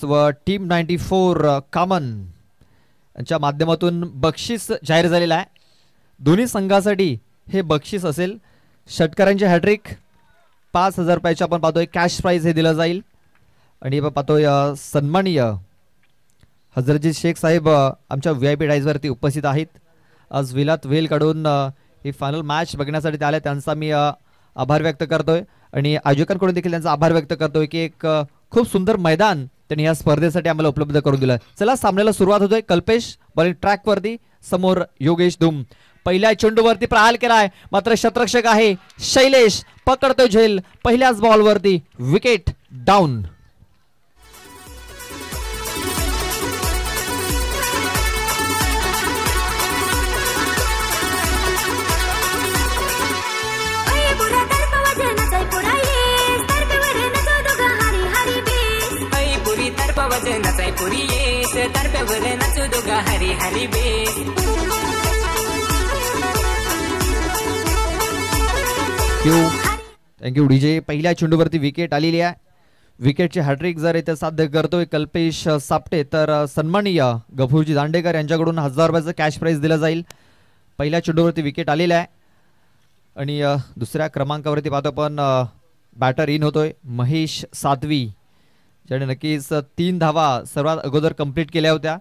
व टीम 94 कामन यांच्या माध्यमातून बक्षीस जाहीर झालेलं आहे. दोन्ही संघासाठी हे बक्षीस असेल. षटकारांचे हॅट्रिक 5000 रुपयाचे आपण पाहतोय कॅश प्राइज हे दिलं जाईल. आणि पाहतोय सन्माननीय हजरतजी शेख साहेब आमच्या VIP डायजवरती उपस्थित आहेत. आज विलात वेल काढून ही फायनल मॅच बघण्यासाठी आले, त्यांचा मी आभार व्यक्त करतोय आणि आयोजकांकडून देखील त्यांचा आभार व्यक्त करतोय की एक खूप सुंदर मैदान त्यांनी या स्पर्धेसाठी आम्हाला उपलब्ध करून दिलं. चला सामन्याला सुरुवात होतोय. कल्पेश बॉलिंग ट्रॅक वरती, समोर योगेश धूम. पहिल्या चेंडूवरती प्रहार केलाय, मात्र शतरक्षक आहे शैलेश पकडतोय झेल. पहिल्याच बॉलवरती विकेट डाऊन. Thank you DJ. पहिल्या चेंडूवरती विकेट आलेली आहे. विकेटचे हॅट्रिक जर इथे साध्य करतोय कल्पेश सापटे तर सन्माननीय गफूरजी दांडेकर यांच्याकडून 1000 रुपयाचं कॅश प्राइज दिलं जाईल. पहिल्या चेंडूवरती विकेट आलेला आहे. आणि दुसऱ्या क्रमांकावरती पाहतो आपण बॅटर इन होतोय महेश सातवी, ज्याने नक्कीच 3 धावा सर्वात अगोदर कंप्लीट केल्या होत्या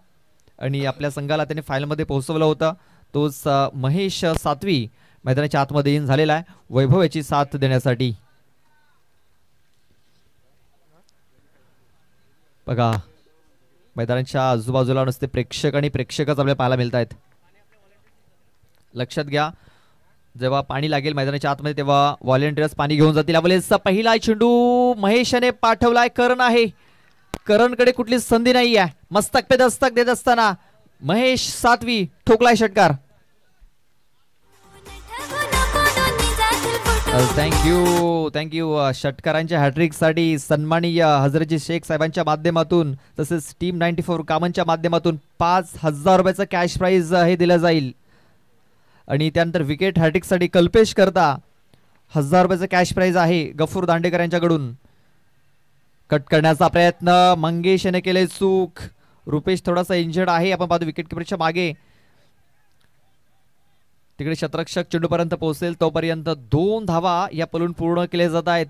आणि आपल्या संघाला त्याने फायनलमध्ये पोहोचवलं होतं. तोच महेश सातवी मैदानाच्या आतमध्ये इन झालेला आहे वैभव याची साथ देण्यासाठी. बघा मैदानाच्या आजूबाजूला नुसते प्रेक्षक आणि प्रेक्षकच आपल्याला पाहायला मिळत आहेत. लक्षात घ्या, जेव्हा पाणी लागेल मैदानाच्या आतमध्ये तेव्हा व्हॉलेंटियर्स पाणी घेऊन जातील. अवलेचा पहिला चेंडू महेशने पाठवलाय. करण आहे, करणकडे कुठली संधी नाही आहे. मस्तक पे दस्तक देत असताना महेश सातवी ठोकलाय षटकार. थँक्यू षटकारांच्या हॅट्रिक साठी सन्माननीय हजरतजी शेख साहेबांच्या माध्यमातून तसेच टीम 94 कामनच्या माध्यमातून 5000 रुपयाचं कॅश प्राइज हे दिलं जाईल. आणि त्यानंतर विकेट हॅट्रिक साठी कल्पेश करता 1000 रुपयाचं कॅश प्राइज आहे गफूर दांडेकर यांच्याकडून. कट करण्याचा प्रयत्न मंगेश याने केले, चूक. रुपेश थोडासा इंजर्ड आहे, आपण पाहतो विकेट किपरच्या मागे. तिकडे शतरक्षक चेंडूपर्यंत पोहोचेल तोपर्यंत 2 धावा या पलून पूर्ण केले जात आहेत.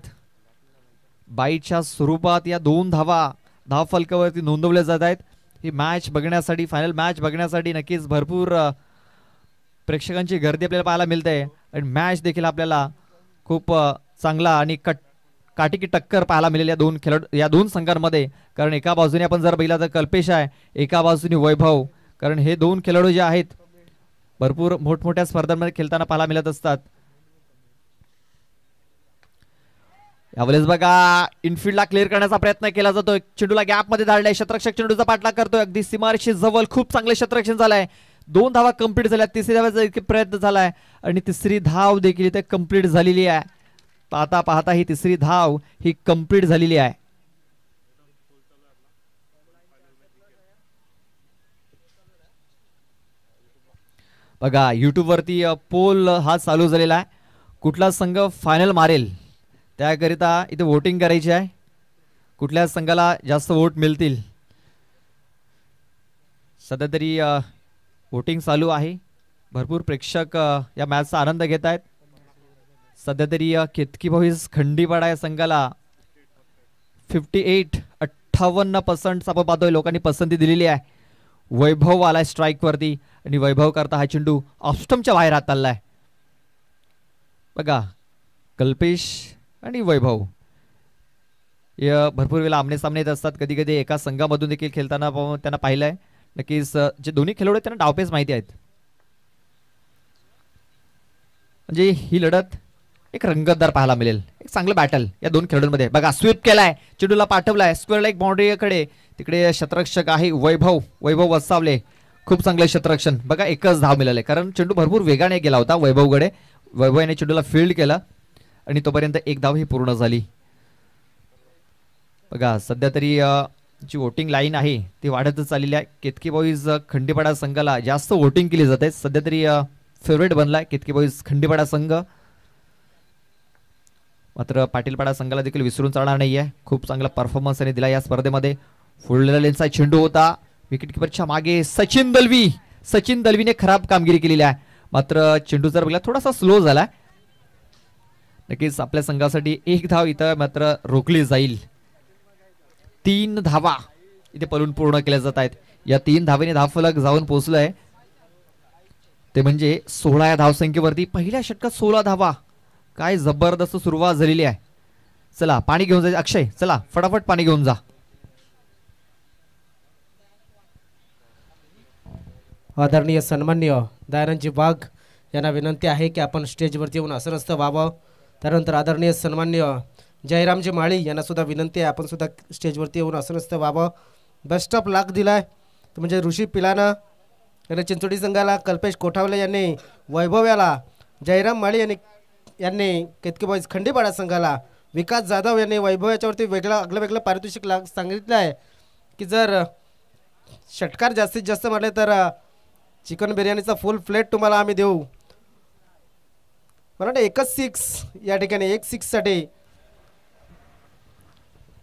बाईटच्या स्वरूपात या 2 धावा धाव फलकावरती नोंदवल्या जात आहेत. ही मॅच बघण्यासाठी, फायनल मॅच बघण्यासाठी नक्कीच भरपूर प्रेक्षकांची गर्दी आपल्याला पाहायला मिळते आणि मॅच देखील आपल्याला खूप चांगला आणि काटिकी टक्कर पाहायला मिळेल या दोन संघांमध्ये. कारण एका बाजूने आपण जर बघितला तर कल्पेश आहे, एका बाजूने वैभव. कारण हे 2 खेळाडू जे आहेत भरपूर मोठमोठ्या स्पर्धांमध्ये खेळताना पाहायला मिळत असतात. यावेळेस बघा इनफिल्डला क्लिअर करण्याचा प्रयत्न केला जातोय. चेंडूला गॅप मध्ये धाडलाय, शतरक्षक चेंडूचा पाठलाग करतोय अगदी सीमारेषे जवळ. खूप चांगले शतरक्षण झालंय. 2 धावा कंप्लीट झाल्या. तिसऱ्या धावाचा प्रयत्न झालाय आणि तिसरी धाव देखील इथे कंप्लीट झालेली आहे. पाहता पाहता ही तिसरी धाव ही कंप्लीट झालेली आहे. बघा YouTube वरती पोल हा चालू झालेला आहे. कुठला संघ फायनल मारेल त्याकरिता इथे वोटिंग करायची आहे. कुठल्या संघाला जास्त वोट मिळतील सध्या तरी वोटिंग चालू आहे. भरपूर प्रेक्षक या मॅचचा आनंद घेत आहेत. सध्या तरी केतकी बॉईज खंडीपाडा या संघाला 58% आपण पाहतोय लोकांनी पसंती दिलेली आहे. वैभव आलाय स्ट्राईक वरती आणि वैभव करता हा चेंडू ऑफस्टंपच्या बाहेर हात आलाय. बघा कल्पेश आणि वैभव भरपूर वेळा आमने सामने येत असतात. कधी कधी एका संघामधून देखील खेळताना त्यांना पाहिलंय. नक्कीच जे दोन्ही खेळाडू त्यांना डावपेच माहिती आहेत. म्हणजे ही लढत एक रंगतदार पाहायला मिळेल. एक चांगलं बॅटल या 2 खेळाडूंमध्ये. बघा स्वीप केलाय, चेंडूला पाठवलाय स्क्वेअर लेग बाउंड्रीकडे. तिकडे शतरक्षक आहे वैभव वसावले. खूप चांगलं शतरक्षण. बघा एकच धाव मिळाले कारण चेंडू भरपूर वेगाने गेला होता वैभवकडे. वैभव याने चेंडूला फील्ड केला आणि तोपर्यंत 1 धाव ही पूर्ण झाली. बघा सध्या तरी जी वोटिंग लाईन आहे ती वाढतच चाललेली आहे. केतकी बॉईज खंडीपाडा संघाला जास्त वोटिंग केली जाते. सध्या तरी फेवरेट बनलाय केतकी बॉईज खंडीपाडा संघ. मात्र पाटीलपाडा संघाला देखील विसरून चालणार नाहीये. खूप चांगला परफॉर्मन्स त्यांनी दिला या स्पर्धेमध्ये. फोडलेला लेनचा चेंडू होता. विकेट किपरच्या मागे सचिन दलवी. सचिन दलवीने खराब कामगिरी केलेली आहे. मात्र चेंडू जर बघला थोडासा स्लो झाला. नक्कीच आपल्या संघासाठी एक धाव इथं मात्र रोखली जाईल. 3 धावा इथे पळून पूर्ण केल्या जात आहेत. या 3 धावेने धावफलक जाऊन पोहोचलोय. ते म्हणजे 16 या धावसंख्येवरती. पहिल्या षटकात 16 धावा. काय जबरदस्त सुरुवात झालेली आहे. चला पाणी घेऊन जा अक्षय. चला फटाफट पाणी घेऊन जा. आदरणीय सन्मान्य दयानंदजी वाघ यांना विनंती आहे की आपण स्टेजवरती येऊन आसनस्थ व्हावं. त्यानंतर आदरणीय सन्मान्य जयरामजी माळी यांना सुद्धा विनंती आहे आपण सुद्धा स्टेजवरती येऊन आसनस्थ व्हावं. बेस्ट ऑफ लक दिलाय तो म्हणजे ऋषी पिलाना यांनी चिंचोडी संघाला, कल्पेश कोठावले यांनी वैभव याला, जयराम माळी यांनी केतकी बॉईज खंडीपाडा संघाला, विकास जाधव यांनी वैभव याच्यावरती वेगळं पारितोषिक सांगितलं आहे की जर षटकार जास्तीत जास्त म्हटले तर चिकन बिर्याणीचा फुल प्लेट तुम्हाला आम्ही देऊ. मला वाटतं एकच 6 या ठिकाणी 1 6 साठी.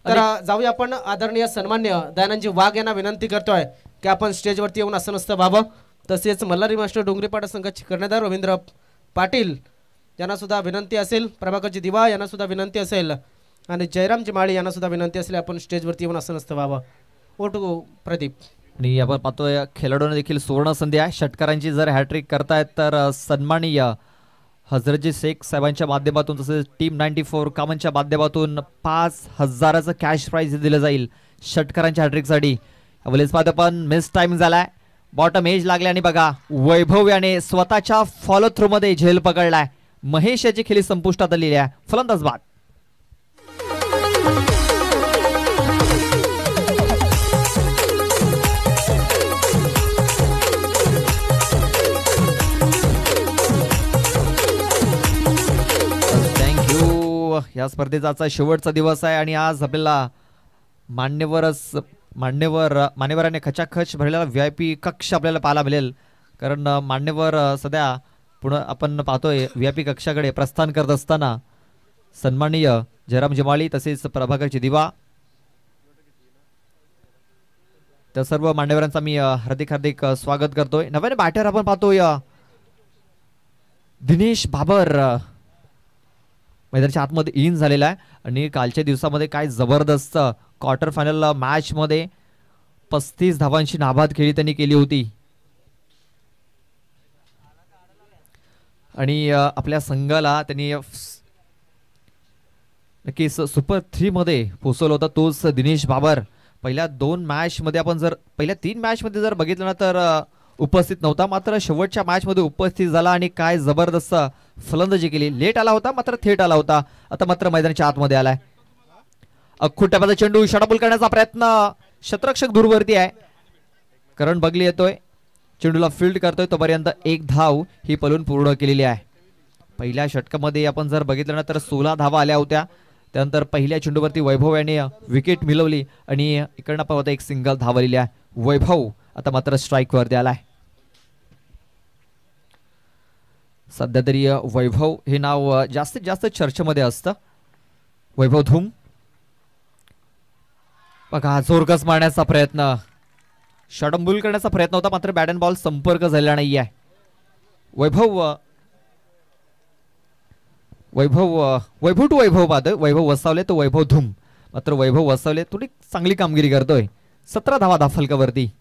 तर जाऊया आपण. आदरणीय सन्मान्य दयानंदजी वाघ यांना विनंती करतोय की आपण स्टेजवरती येऊन आसनस्थ व्हावं. तसेच मल्हारी मास्टर डोंगरीपाडा संघाचे कर्णधार रवींद्र पाटील यांना सुद्धा विनंती असेल. प्रभाकरजी दिवा यांना सुद्धा विनंती असेल आणि जयरामजी माळी यांना सुद्धा विनंती असेल आपण स्टेजवरती येऊन आसनस्थ व्हावं. ओटू प्रदीप. आणि आपण पाहतोय खेळाडूंना देखील सुवर्ण संधी आहे. षटकारांची जर हॅट्रिक करतायत तर सन्माननीय हजरतजी शेख साहेबांच्या माध्यमातून तसेच टीम 94 कामांच्या माध्यमातून 5,000चं कॅश प्राइज दिलं जाईल षटकारांच्या हॅट्रिकसाठी. आपण मिस टाइम झालाय. बॉटम एज लागले आणि बघा वैभव याने स्वतःच्या फॉलो थ्रू मध्ये झेल पकडलाय. महेश याची खेळी संपुष्टात आलेली आहे. फलंदाज बाद. या स्पर्धेचा शेवटचा दिवस आहे आणि आज आपल्याला मान्यवराने खचाखच भरलेला VIP कक्ष आपल्याला पाहायला मिळेल. कारण मान्यवर सध्या पुन्हा आपण पाहतोय VIP कक्षाकडे प्रस्थान करत असताना सन्माननीय जयराम जमाळी तसेच प्रभाकरची दिवा त्या सर्व मान्यवरांचा मी हार्दिक स्वागत करतोय. नव्याने बॅटर आपण पाहतोय दिनेश बाबर मैदानाच्या आतमध्ये इन झालेला आहे आणि कालच्या दिवसामध्ये काय जबरदस्त क्वार्टर फायनल मॅच मध्ये 35 धावांची नाबाद खेळी त्यांनी केली होती आणि आपल्या संघाला त्यांनी नक्कीच सुपर 3 मध्ये पोहोचवलं होतं. तोच दिनेश बाबर पहिल्या 2 मॅच मध्ये आपण जर पहिल्या 3 मॅच मध्ये जर बघितलं ना तर उपस्थित नव्हता. मात्र शेवटच्या मॅच मध्ये उपस्थित झाला आणि काय जबरदस्त फलंदाजी केली. लेट आला होता मात्र थेट आला होता. आता मात्र मैदानाच्या आतमध्ये आलाय. अख्खू टप्प्याचा चेंडू शॉटबॉल करण्याचा प्रयत्न. क्षेत्ररक्षक दूरवरती आहे. करण बगली येतोय चेंडूला फील्ड करतोय. तोपर्यंत एक धाव ही पळून पूर्ण केलेली आहे. पहिल्या षटकामध्ये आपण जर बघितलं ना तर 16 धावा आल्या होत्या. त्यानंतर पहिल्या चेंडूवरती वैभव याने विकेट मिळवली आणि इकडनं पाहता एक सिंगल धाव आलेली आहे. वैभव आता मात्र स्ट्राईक वरती आलाय. सध्या तरी वैभव हे नाव जास्तीत जास्त चर्चेमध्ये असतं. वैभव धूम बघा जोरकस मारण्याचा प्रयत्न. षडंबूल करण्याचा प्रयत्न होता मात्र बॅट अँड बॉल संपर्क झालेला नाही आहे. वैभव टू वैभव पाहतोय. वैभव वसावले तो वैभव धूम. मात्र वैभव वसावले थोडी चांगली कामगिरी करतोय. 17 धावा धाफलकावरती.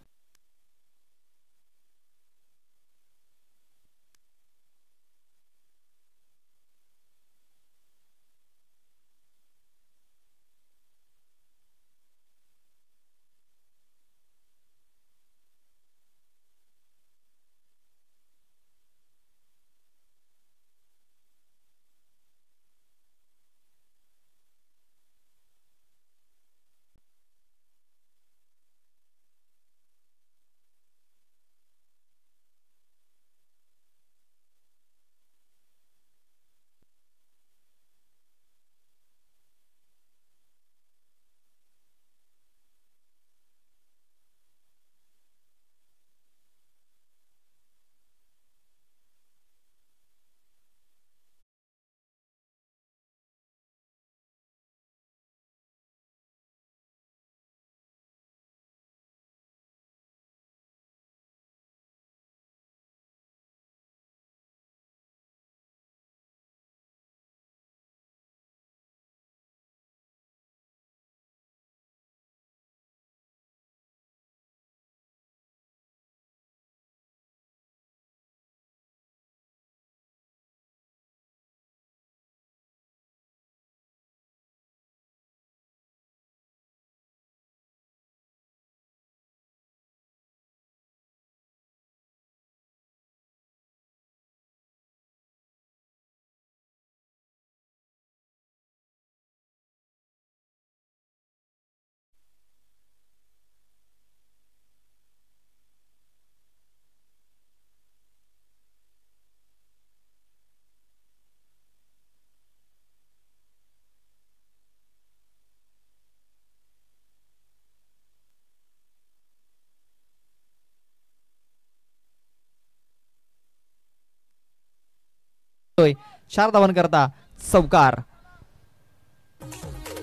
4 धावां करता चौकार.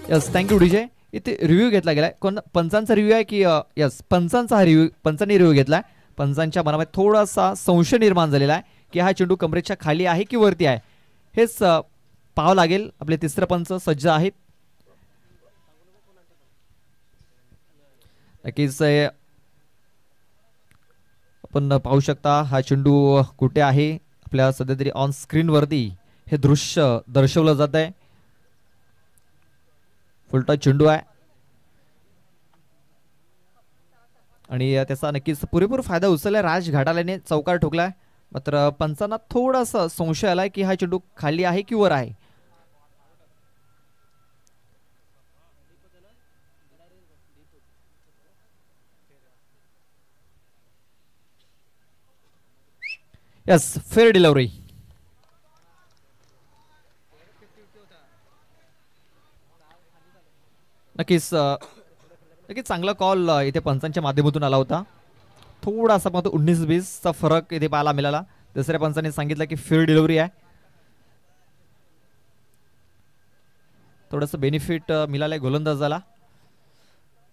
Yes, thank you DJ. इथे रिव्ह्यू घेतला गेलाय. कोण पंचांचा रिव्ह्यू आहे की यस, पंचांचा हा रिव्ह्यू, पंचांनी रिव्ह्यू घेतलाय. पंचांच्या मनामध्ये थोडासा संशय निर्माण झालेला आहे की हा चेंडू कमरेच्या खाली आहे की वरती आहे. हेच पाहावं लागेल. आपले तिसरे पंच सज्ज आहेत. नक्कीच आपण पाहू शकता हा चेंडू कुठे आहे. आपल्या सध्या तरी ऑन स्क्रीन वरती हे दृश्य दर्शवलं जात आहे. फुलटा चेंडू आहे आणि त्याचा नक्कीच पुरेपूर फायदा उचललाय राज घाटालेने. चौकार ठोकलाय. मात्र पंचांना थोडासा संशय आलाय की हा चेंडू खाली आहे की वर आहे. Yes, fair delivery. नक्कीच नक्कीच चांगला कॉल इथे पंचांच्या माध्यमातून आला होता. थोडासा मग 19-20चा फरक इथे पाहायला मिळाला. दुसऱ्या पंचांनी सांगितलं की फेअर डिलिव्हरी आहे. थोडंसं बेनिफिट मिळालंय गोलंदाजाला.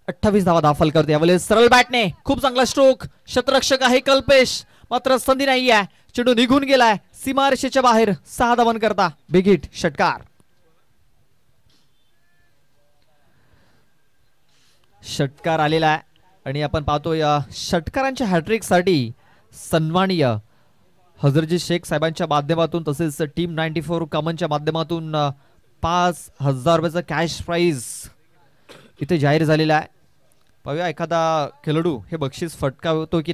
28 धावा दाखल करते यावेळेस सरळ बॅटने. खूप चांगला स्ट्रोक. शतरक्षक आहे कल्पेश, मात्र संधी नाही आहे. चेंडू निघून गेलाय सीमारेषेच्या बाहेर. 6 धावां करता बिग हिट षटकार. षटकार आलेला आहे आणि आपण पाहतोय षटकारांच्या हॅट्रिक साठी सन्माननीय हजरजी शेख साहेबांच्या माध्यमातून तसेच टीम 94 कॉमनच्या माध्यमातून 5,000 रुपयाचा कॅश प्राइज इथे जाहीर झालेला आहे. पाहूया एखादा खेळाडू हे बक्षीस फटकावतो की.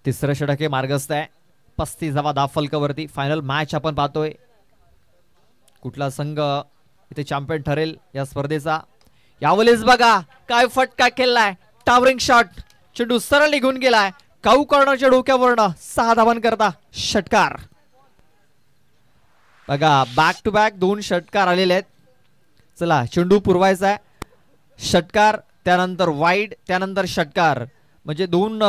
तिसरं षटक हे मार्गस्थ आहे. 35 धावा दाफलकावरती. फायनल मॅच आपण पाहतोय. कुठला संघ इथे चॅम्पियन ठरेल या स्पर्धेचा. यावेळेस बघा काय फटका केलाय. Towering shot. चेंडू सरळ निघून गेलाय. काऊ कॉर्नरच्या डोक्यावरनं 6 धावां करता षटकार. बघा बॅक टू बॅक 2 षटकार आलेले आहेत. चला चेंडू पुरवायचा आहे. षटकार त्यानंतर वाईड त्यानंतर षटकार म्हणजे 2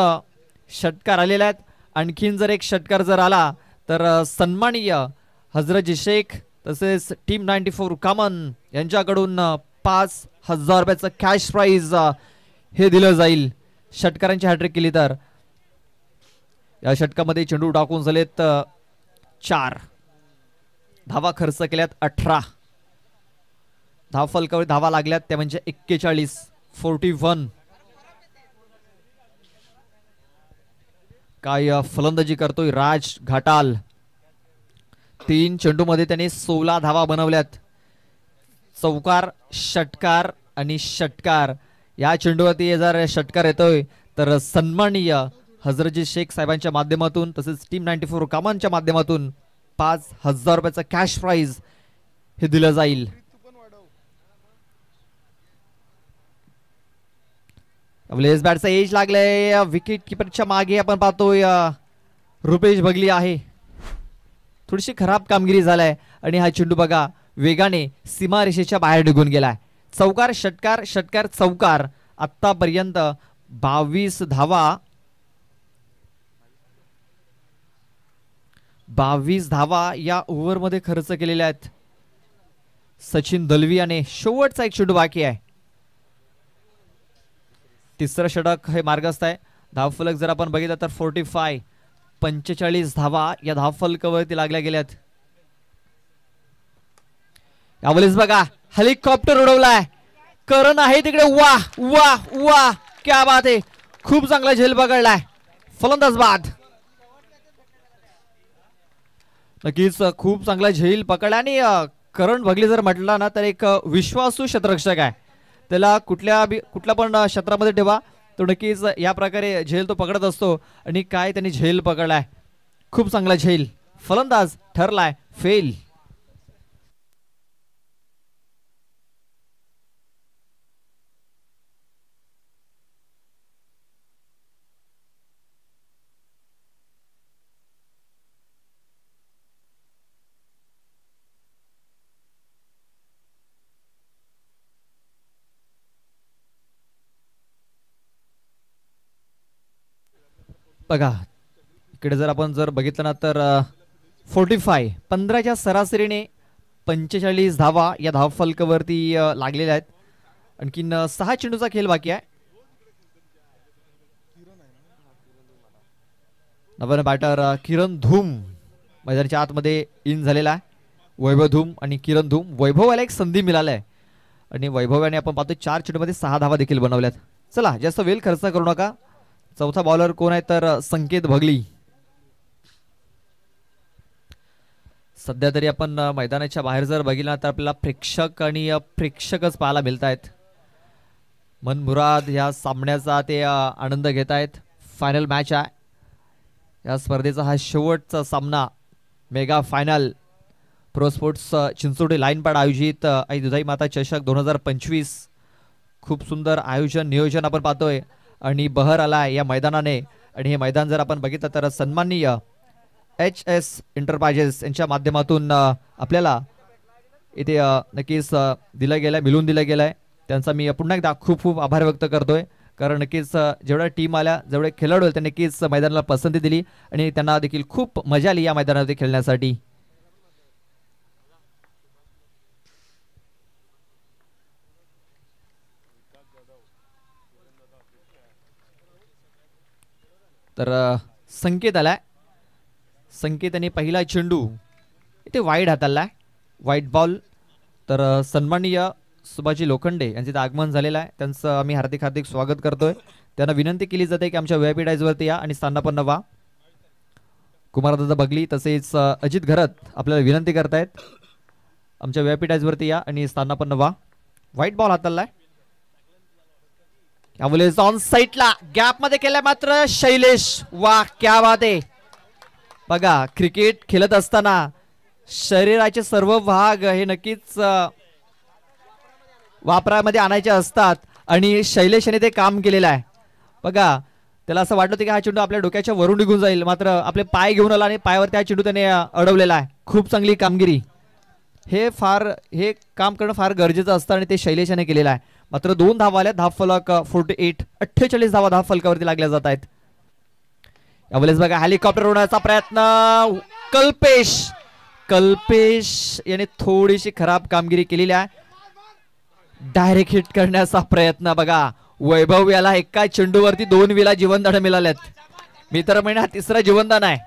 षटकार आलेले आहेत. आणखीन जर एक षटकार जर आला तर सन्माननीय हजरतजी शेख तसेच टीम 94 कॉमन यांच्याकडून 5,000 रुपयाचं कॅश प्राइज हे दिलं जाईल. षटकारांची हॅट्रिक केली तर. या षटकामध्ये चेंडू टाकून झालेत 4 धावा खर्च केल्यात 18 धावफलकावर धावा लागल्यात त्या म्हणजे 41. काय फलंदाजी करतोय राज घाटाल. 3 चेंडू मध्ये त्याने 16 धावा बनवल्यात. चौकार षटकार आणि षटकार. या चेंडूवरती जर षटकार येतोय तर सन्माननीय हजरतजी शेख साहेबांच्या माध्यमातून तसेच टीम 94 कॉमनच्या माध्यमातून 5,000 रुपयाचा कॅश प्राइज हे दिलं जाईल. लेस बॅटचा एज लागलाय. विकेट किपरच्या मागे आपण पाहतोय रुपेश बगली आहे. थोडीशी खराब कामगिरी झालाय आणि हा चेंडू बघा वेगाने सीमारेषेच्या बाहेर निघून गेलाय. चौकार षटकार षटकार चौकार. आतापर्यंत 22 धावा या ओव्हर मध्ये खर्च केलेल्या आहेत सचिन दलवी याने. शेवटचा एक चेंडू बाकी आहे. तिसरं षटक हे मार्गस्थ आहे. धावफलक जर आपण बघितलं तर 45 धावा या धावफलकावरती लागल्या गेल्यात. यावेळेस बघा हेलिकॉप्टर उडवलाय. करण आहे तिकडे. वाह वाह वाह क्या बात आहे. खूप चांगला झेल पकडलाय फलंदाज बाद. नक्कीच खूप चांगला झेल पकडला आणि करण भगले जर म्हटला ना तर एक विश्वासू क्षेत्ररक्षक आहे. त्याला कुठल्या पण क्षेत्रामध्ये ठेवा तो नक्कीच या प्रकारे झेल तो पकडत असतो. आणि काय त्यांनी झेल पकडलाय. खूप चांगला झेल. फलंदाज ठरलाय फेल. बघा इकडे जर आपण बघितलं ना तर 45 15च्या सरासरीने 45 धावा या धावफलकावरती लागलेल्या आहेत. आणखीन 6 चेंडूचा खेळ बाकी आहे. नवीन बॅटर किरण धूम मैदानाच्या आतमध्ये इन झालेला आहे. वैभव धूम आणि किरण धूम. वैभवाला एक संधी मिळाली आहे आणि वैभवाने आपण पाहतो 4 चेंडूमध्ये 6 धावा देखील बनवल्यात. चला जास्त वेळ खर्च करू नका. चौथा बॉलर कोण आहे तर संकेत भगली. सध्या तरी आपण मैदानाच्या बाहेर जर बघितलं तर आपल्याला प्रेक्षक आणि प्रेक्षकच पाहायला मिळत आहेत. मनमुराद या सामन्याचा ते आनंद घेत आहेत. फायनल मॅच आहे या स्पर्धेचा. हा शेवटचा सामना mega final pro sports Chinchodi लाईनपाड आयोजित आई दुधाई माता चषक 2025. खूप सुंदर आयोजन नियोजन आपण पाहतोय आणि बहर आला या मैदानाने. आणि हे मैदान जर आपण बघितलं तर सन्माननीय HS एंटरप्राइजेस यांच्या माध्यमातून आपल्याला इथे नक्कीच दिलं गेलं आहे, मिळून दिलं गेलं आहे. त्यांचा मी पुन्हा एकदा खूप खूप आभार व्यक्त करतोय. कारण नक्कीच जेवढ्या टीम आल्या जेवढे खेळाडू त्यांनी नक्कीच मैदानाला पसंती दिली आणि त्यांना देखील खूप मजा आली या मैदानामध्ये खेळण्यासाठी. तर संकेत आलाय. संकेत यांनी पहिला चेंडू इथे वाईड हाताळलाय. वाईट बॉल. तर सन्माननीय सुभाजी लोखंडे यांचे आगमन झालेलं आहे. त्यांचं आम्ही हार्दिक हार्दिक स्वागत करतोय. त्यांना विनंती केली जाते की आमच्या VIP डायजवरती या आणि स्थानापन्न व्हा. कुमारदादा बगली तसेच अजित घरत आपल्याला विनंती करतायत आमच्या VIP डायजवरती या आणि स्थानापन्न व्हा. वाईट बॉल हाताळलाय. यावेळेस ऑन साईडला गॅप मध्ये केलाय मात्र शैलेश. वा क्या बात आहे. बघा क्रिकेट खेळत असताना शरीराचे सर्व भाग हे नक्कीच वापरामध्ये आणायचे असतात आणि शैलेश याने ते काम केलेलं आहे. बघा त्याला असं वाटलं होतं की हा चेंडू आपल्या डोक्याच्या वरून निघून जाईल मात्र आपले पाय घेऊन आला आणि पायावरती हा चेंडू त्याने अडवलेला आहे. खूप चांगली कामगिरी. हे काम करणं फार गरजेचं असतं आणि ते शैलेश याने केलेलं आहे. मात्र 2 धावा आल्या. धावफलक 48 धावा धावफलकावरती लागल्या जात आहेत. यावेळेस बघा हेलिकॉप्टर उडवण्याचा प्रयत्न. कल्पेश याने थोडीशी खराब कामगिरी केलेली आहे. डायरेक्ट हिट करण्याचा प्रयत्न. बघा वैभव याला एका चेंडूवरती 2 वेळा जीवनदान मिळालेत. मी तर म्हणा 3रं जीवनदान आहे.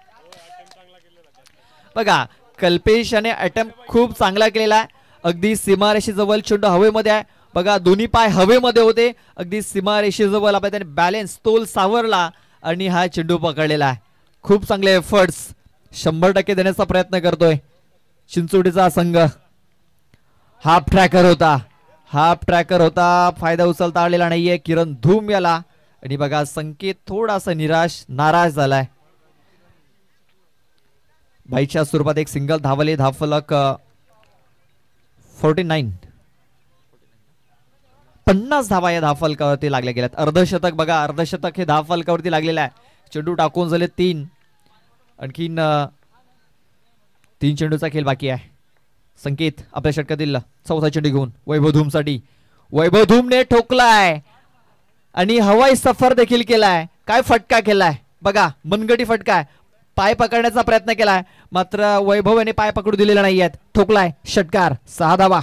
बघा कल्पेश याने अटेम्प्ट खूप चांगला केलेला आहे. अगदी सीमारेषेजवळ चेंडू हवेमध्ये आहे. बघा दोन्ही पाय हवेमध्ये होते. अगदी सीमारेषेजवळ आपण त्याने बॅलेन्स तोल सावरला आणि हा चेंडू पकडलेला आहे. खूप चांगले एफर्ट्स 100% देण्याचा प्रयत्न करतोय चिंचोडीचा संघ. हाफ ट्रॅकर होता. फायदा उचलता आलेला नाहीये किरण धूम याला. आणि बघा संकेत थोडासा नाराज झालाय. बाईच्या स्वरूपात एक सिंगल धावले. धावफलक 49. 50 धावा या धावफलकावरती लागल्या गेल्यात. अर्धशतक. बघा अर्धशतक हे धावफलकावरती लागलेलं आहे. चेंडू टाकून झाले 3. आणखीन 3 चेंडूचा खेळ बाकी आहे. संकेत आपल्या षटकातील चौथा चेंडू घेऊन वैभव धूम साठी. वैभव धूमने ठोकलाय आणि हवाई सफर देखील केलाय. काय फटका केलाय बघा. मनगटी फटका आहे. पाय पकडण्याचा प्रयत्न केलाय मात्र वैभव याने पाय पकडू दिलेला नाहीयेत. ठोकलाय. षटकार. 6 धावा.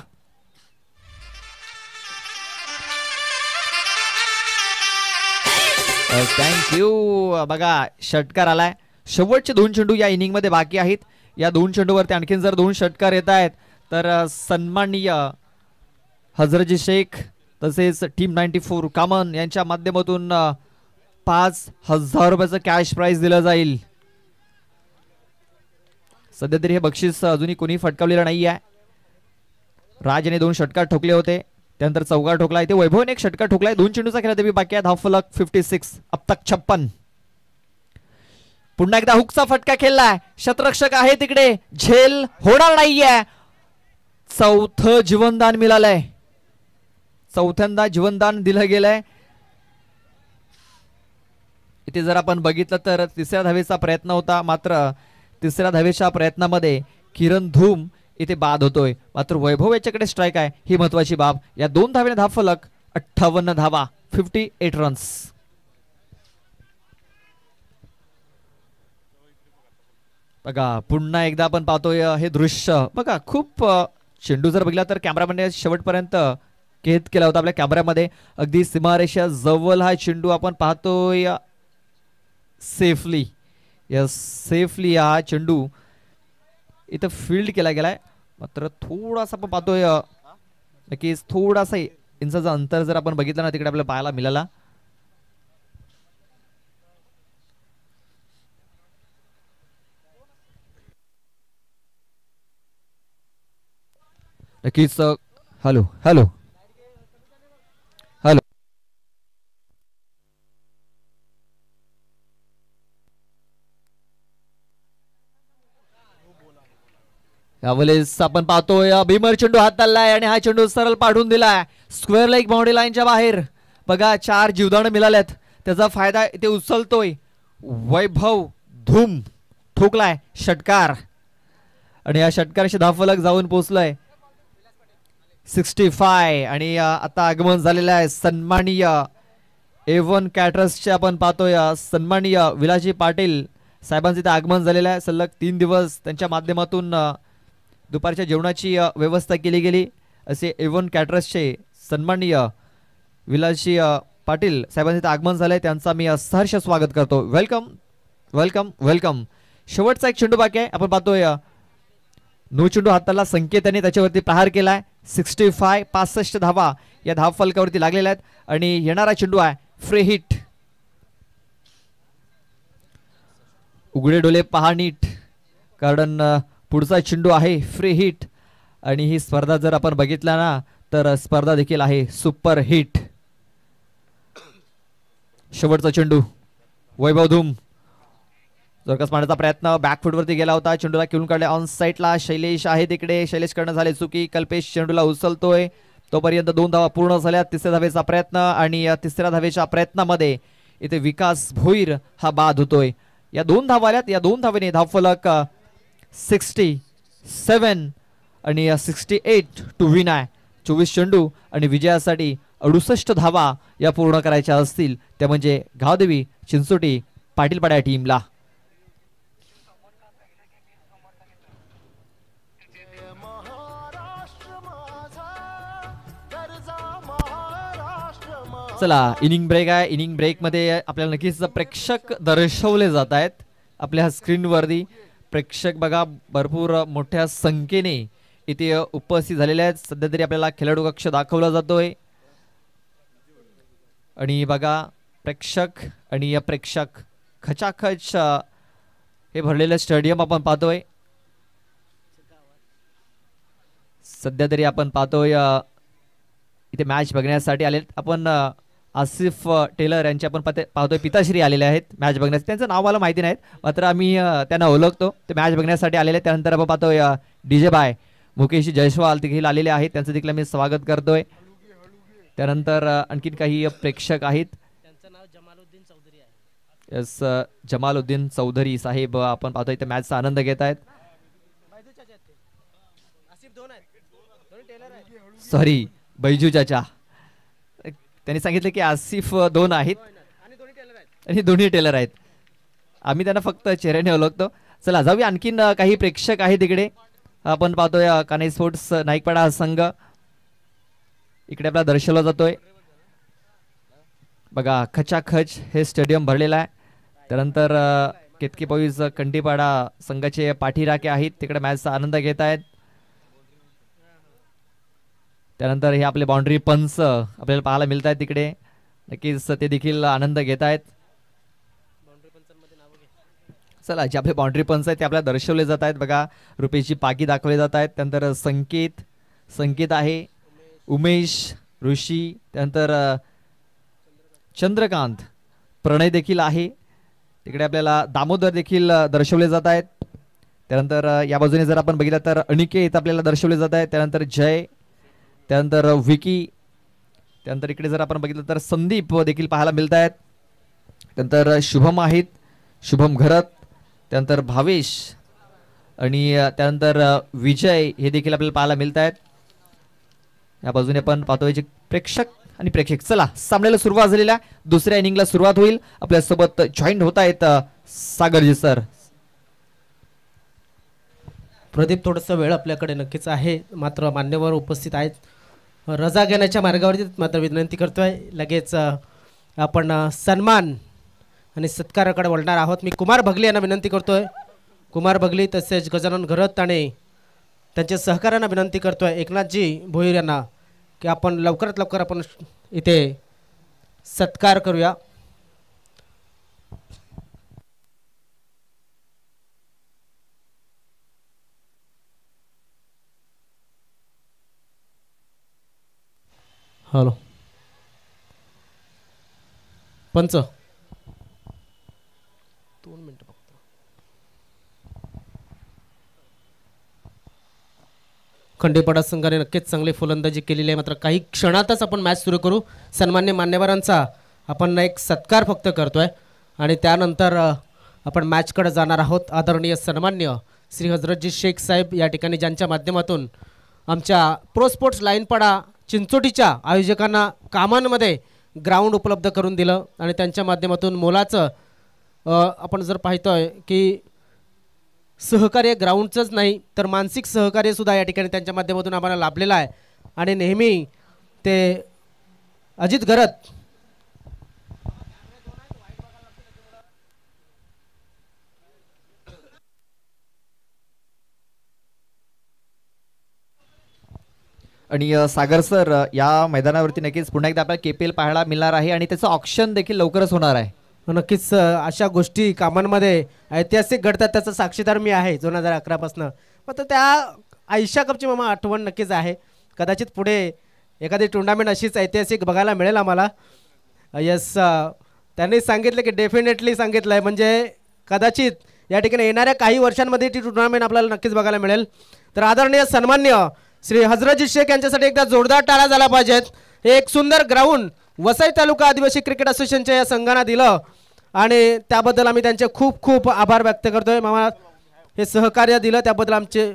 थँक्यू. बघा षटकार आलाय. शेवटचे 2 चेंडू या इनिंग मध्ये बाकी आहेत. या 2 चेंडूवरती आणखीन जर 2 षटकार येत आहेत तर सन्माननीय हजरतजी शेख तसेच टीम 94 कामन यांच्या माध्यमातून 5,000 रुपयाचं कॅश प्राइज दिलं जाईल. सध्या तरी हे बक्षीस अजूनही कोणी फटकावलेलं नाही आहे. राज याने 2 षटकार ठोकले होते. त्यानंतर चौकार ठोकला. इथे वैभवने एक षटकार ठोकलाय. 2 चेंडूचा खेळ देवी बाकी आहे. धावफलक 56. अब तक 56. पुन्हा एकदा हुकचा फटका खेळलाय. शतरक्षक आहे तिकडे. झेल होणार नाहीये. 4थं जीवनदान मिळालंय. 4थ्यांदा जीवनदान दिलं गेलंय. इथे जर आपण बघितलं तर 3ऱ्या धावेचा प्रयत्न होता मात्र 3ऱ्या धावेच्या प्रयत्नामध्ये किरण धूम इथे बाद होतोय. मात्र वैभव याच्याकडे स्ट्राईक आहे. ही महत्वाची बाब. या 2 धावेने धावफलक 58 धावा. 58 रन्स. बघा पुन्हा एकदा आपण पाहतोय हे दृश्य बघा. खूप चेंडू जर बघितला तर कॅमेरामॅनने शेवटपर्यंत कैद केला होता आपल्या कॅमेऱ्यामध्ये. अगदी सीमारेषा जवळ हा चेंडू आपण पाहतोय. सेफली, यस, सेफली हा चेंडू इथं फील्ड केला गेलाय. मात्र थोडासा आपण पाहतोय नक्कीच थोडासा इंचाचं अंतर जर आपण बघितलं ना तिकडे आपल्याला पाहायला मिळाला. नक्कीच. Hello hello hello. यावेळेस आपण पाहतोय भीमर चेंडू हात चाललाय आणि हा चेंडू सरळ पाडून दिलाय स्क्वेअर लेग बाउंड्री लाईनच्या बाहेर. बघा 4 जीवदान मिळाल्यात, त्याचा फायदा इथे उचलतोय वैभव धूम. ठोकलाय षटकार आणि या षटकाराशी धावफलक जाऊन पोहोचलाय 65. आणि आता आगमन झालेलं आहे सन्माननीय A1 कॅटरर्सचे. आपण पाहतोय सन्माननीय विलाजी पाटील साहेबांचे इथे आगमन झालेलं आहे. सलग 3 दिवस त्यांच्या माध्यमातून दुपारच्या जेवणाची व्यवस्था केली गेली. असे A1 कॅटरर्सचे सन्माननीय विलाजी पाटील साहेबांचे इथे आगमन झालंय. त्यांचा मी सहर्ष स्वागत करतो. Welcome welcome welcome. शेवटचा एक चेंडू बाकी आहे. आपण पाहतोय नो चेंडू हाताला संकेत यांनी त्याच्यावरती प्रहार केलाय. 65 धावा या धाव फलकावरती लागलेल्या आहेत आणि येणारा चेंडू आहे फ्री हिट. उघडे डोळे पहा नीट, कारण पुढचा चेंडू आहे फ्री हिट. आणि ही स्पर्धा जर आपण बघितला ना तर स्पर्धा देखील आहे सुपर हिट. शेवटचा चेंडू वैभव धूम जोरकस मारण्याचा प्रयत्न बॅकफूट वरती गेला होता. चेंडूला खेळून काढले ऑन साईडला. शैलेश आहे तिकडे, शैलेश कडनं झाले चुकी. कल्पेश चेंडूला उचलतोय. तोपर्यंत 2 धावा पूर्ण झाल्या. तिसऱ्या धावेचा प्रयत्न आणि या तिसऱ्या धावेच्या प्रयत्नामध्ये इथे विकास भोईर हा बाद होतोय. या 2 धावा आल्यात. या 2 धावेने धावफलक 67 आणि 68 टू विन आहे. 24 चेंडू आणि विजयासाठी 68 धावा या पूर्ण करायच्या असतील त्या म्हणजे गावदेवी चिंचोटी पाटीलपाड्या टीमला. चला इनिंग ब्रेक आहे. इनिंग ब्रेक मध्ये आपल्याला नक्कीच प्रेक्षक दर्शवले जात आहेत आपल्या स्क्रीनवरती. प्रेक्षक बघा भरपूर मोठ्या संख्येने इथे उपस्थित झालेले आहेत. सध्या तरी आपल्याला खेळाडू कक्ष दाखवला जातोय आणि बघा प्रेक्षक आणि या प्रेक्षक खचाखच हे भरलेलं स्टेडियम आपण पाहतोय. सध्या तरी आपण पाहतोय इथे मॅच बघण्यासाठी आले. आपण आसिफ टेलर यांचे आपण पाहतोय पिताश्री आलेले आहेत मॅच बघण्यासाठी. त्यांचं नाव मला माहिती नाहीत, मात्र आम्ही त्यांना ओळखतो. ते मॅच बघण्यासाठी आलेले. त्यानंतर आपण पाहतोय DJ बाय मुकेश जयस्वाल देखील आलेले आहेत. त्यांचं देखील मी स्वागत करतोय. त्यानंतर आणखीन काही प्रेक्षक आहेत. त्यांचं नाव जमालुद्दीन चौधरी आहे. यस, जमालुद्दीन चौधरी साहेब आपण पाहतोय इथे मॅचचा आनंद घेत आहेत. सॉरी बैजू चाचा, त्यांनी सांगितलं की आसिफ 2 आहेत आणि दोन्ही टेलर आहेत. आम्ही त्यांना फक्त चेहऱ्याने ओळखतो. चला जाऊया. आणखीन काही प्रेक्षक आहेत तिकडे. आपण पाहतोय कान्हे स्पोर्ट्स नाईकपाडा संघ इकडे आपला दर्शवला जातोय. बघा खचाखच हे स्टेडियम भरलेलं आहे. त्यानंतर केतकी बॉईज कंटीपाडा संघाचे पाठीराखे आहेत तिकडे मॅचचा आनंद घेत आहेत. त्यानंतर हे आपले बाउंड्री पंच आपल्याला पाहायला मिळत आहेत तिकडे. नक्कीच ते देखील आनंद घेत आहेत. चला जे आपले बाउंड्री पंच आहेत ते आपल्याला दर्शवले जात आहेत. बघा रुपेशची पाकी दाखवले जात आहेत. त्यानंतर संकेत आहे, उमेश, ऋषी, त्यानंतर चंद्रकांत, प्रणय देखील आहे तिकडे. आपल्याला दामोदर देखील दर्शवले जात आहेत. त्यानंतर या बाजूने जर आपण बघितलं तर अनिकेत आपल्याला दर्शवले जात आहेत. त्यानंतर जय, त्यानंतर विकी, त्यानंतर इकडे जर आपण बघितलं तर संदीप देखील पाहायला मिळत आहेत. त्यानंतर शुभम आहेत, शुभम घरत, त्यानंतर भावेश आणि त्यानंतर विजय हे देखील आपल्याला पाहायला मिळत आहेत. या बाजूने आपण पाहतोय प्रेक्षक आणि प्रेक्षक. चला सामन्याला सुरुवात झालेल्या दुसऱ्या इनिंगला सुरुवात होईल. आपल्यासोबत जॉईंट होत आहेत सागरजी सर. प्रदीप थोडंसं वेळ आपल्याकडे नक्कीच आहे, मात्र मान्यवर उपस्थित आहेत, रजा घेण्याच्या मार्गावरती, मात्र विनंती करतोय लगेच आपण सन्मान आणि सत्काराकडे वळणार आहोत. मी कुमार भगले यांना विनंती करतोय, कुमार भगली तसेच गजानन घरत आणि त्यांच्या सहकाऱ्यांना विनंती करतोय, एकनाथजी भोईर यांना, की आपण लवकरात लवकर आपण इथे सत्कार करूया. हॅलो पंच, 2 मिनिटं फक्त. खंडेपाडा संघाने नक्कीच चांगली फलंदाजी केलेली आहे, मात्र काही क्षणातच आपण मॅच सुरू करू. सन्मान्य मान्यवरांचा आपण एक सत्कार फक्त करतोय आणि त्यानंतर आपण मॅचकडे जाणार आहोत. आदरणीय सन्मान्य श्री हजरतजी शेख साहेब या ठिकाणी ज्यांच्या माध्यमातून आमच्या प्रो स्पोर्ट्स लाईनपाडा चिंचोटीच्या आयोजकांना कामांमध्ये ग्राउंड उपलब्ध करून दिलं आणि त्यांच्या माध्यमातून मोलाचं आपण जर पाहतोय की सहकार्य ग्राउंडचंच नाही तर मानसिक सहकार्यसुद्धा या ठिकाणी त्यांच्या माध्यमातून आम्हाला लाभलेलं आहे. आणि नेहमी ते अजित घरत आणि सागर सर या मैदानावरती नक्कीच पुन्हा एकदा आपल्याला KPL पाहायला मिळणार आहे आणि त्याचं ऑक्शन देखील लवकरच होणार आहे. नक्कीच अशा गोष्टी कामांमध्ये ऐतिहासिक घडतात, त्याचा साक्षीदार मी आहे 2011 पासून. मात्र त्या आयशा कपची मामा आठवण नक्कीच आहे. कदाचित पुढे एखादी टुर्नामेंट अशीच ऐतिहासिक बघायला मिळेल आम्हाला. यस, त्यांनी सांगितलं की डेफिनेटली सांगितलं आहे, म्हणजे कदाचित या ठिकाणी येणाऱ्या काही वर्षांमध्ये ती टुर्नामेंट आपल्याला नक्कीच बघायला मिळेल. तर आदरणीय सन्मान्य श्री हजरतजी शेख यांच्यासाठी एकदा जोरदार टाळ्या झाला पाहिजेत. हे एक सुंदर ग्राउंड वसई तालुका आदिवासी क्रिकेट असोसिएशनच्या या संघानं दिलं आणि त्याबद्दल आम्ही त्यांचे खूप खूप आभार व्यक्त करतोय. मामा हे सहकार्य दिलं त्याबद्दल आमचे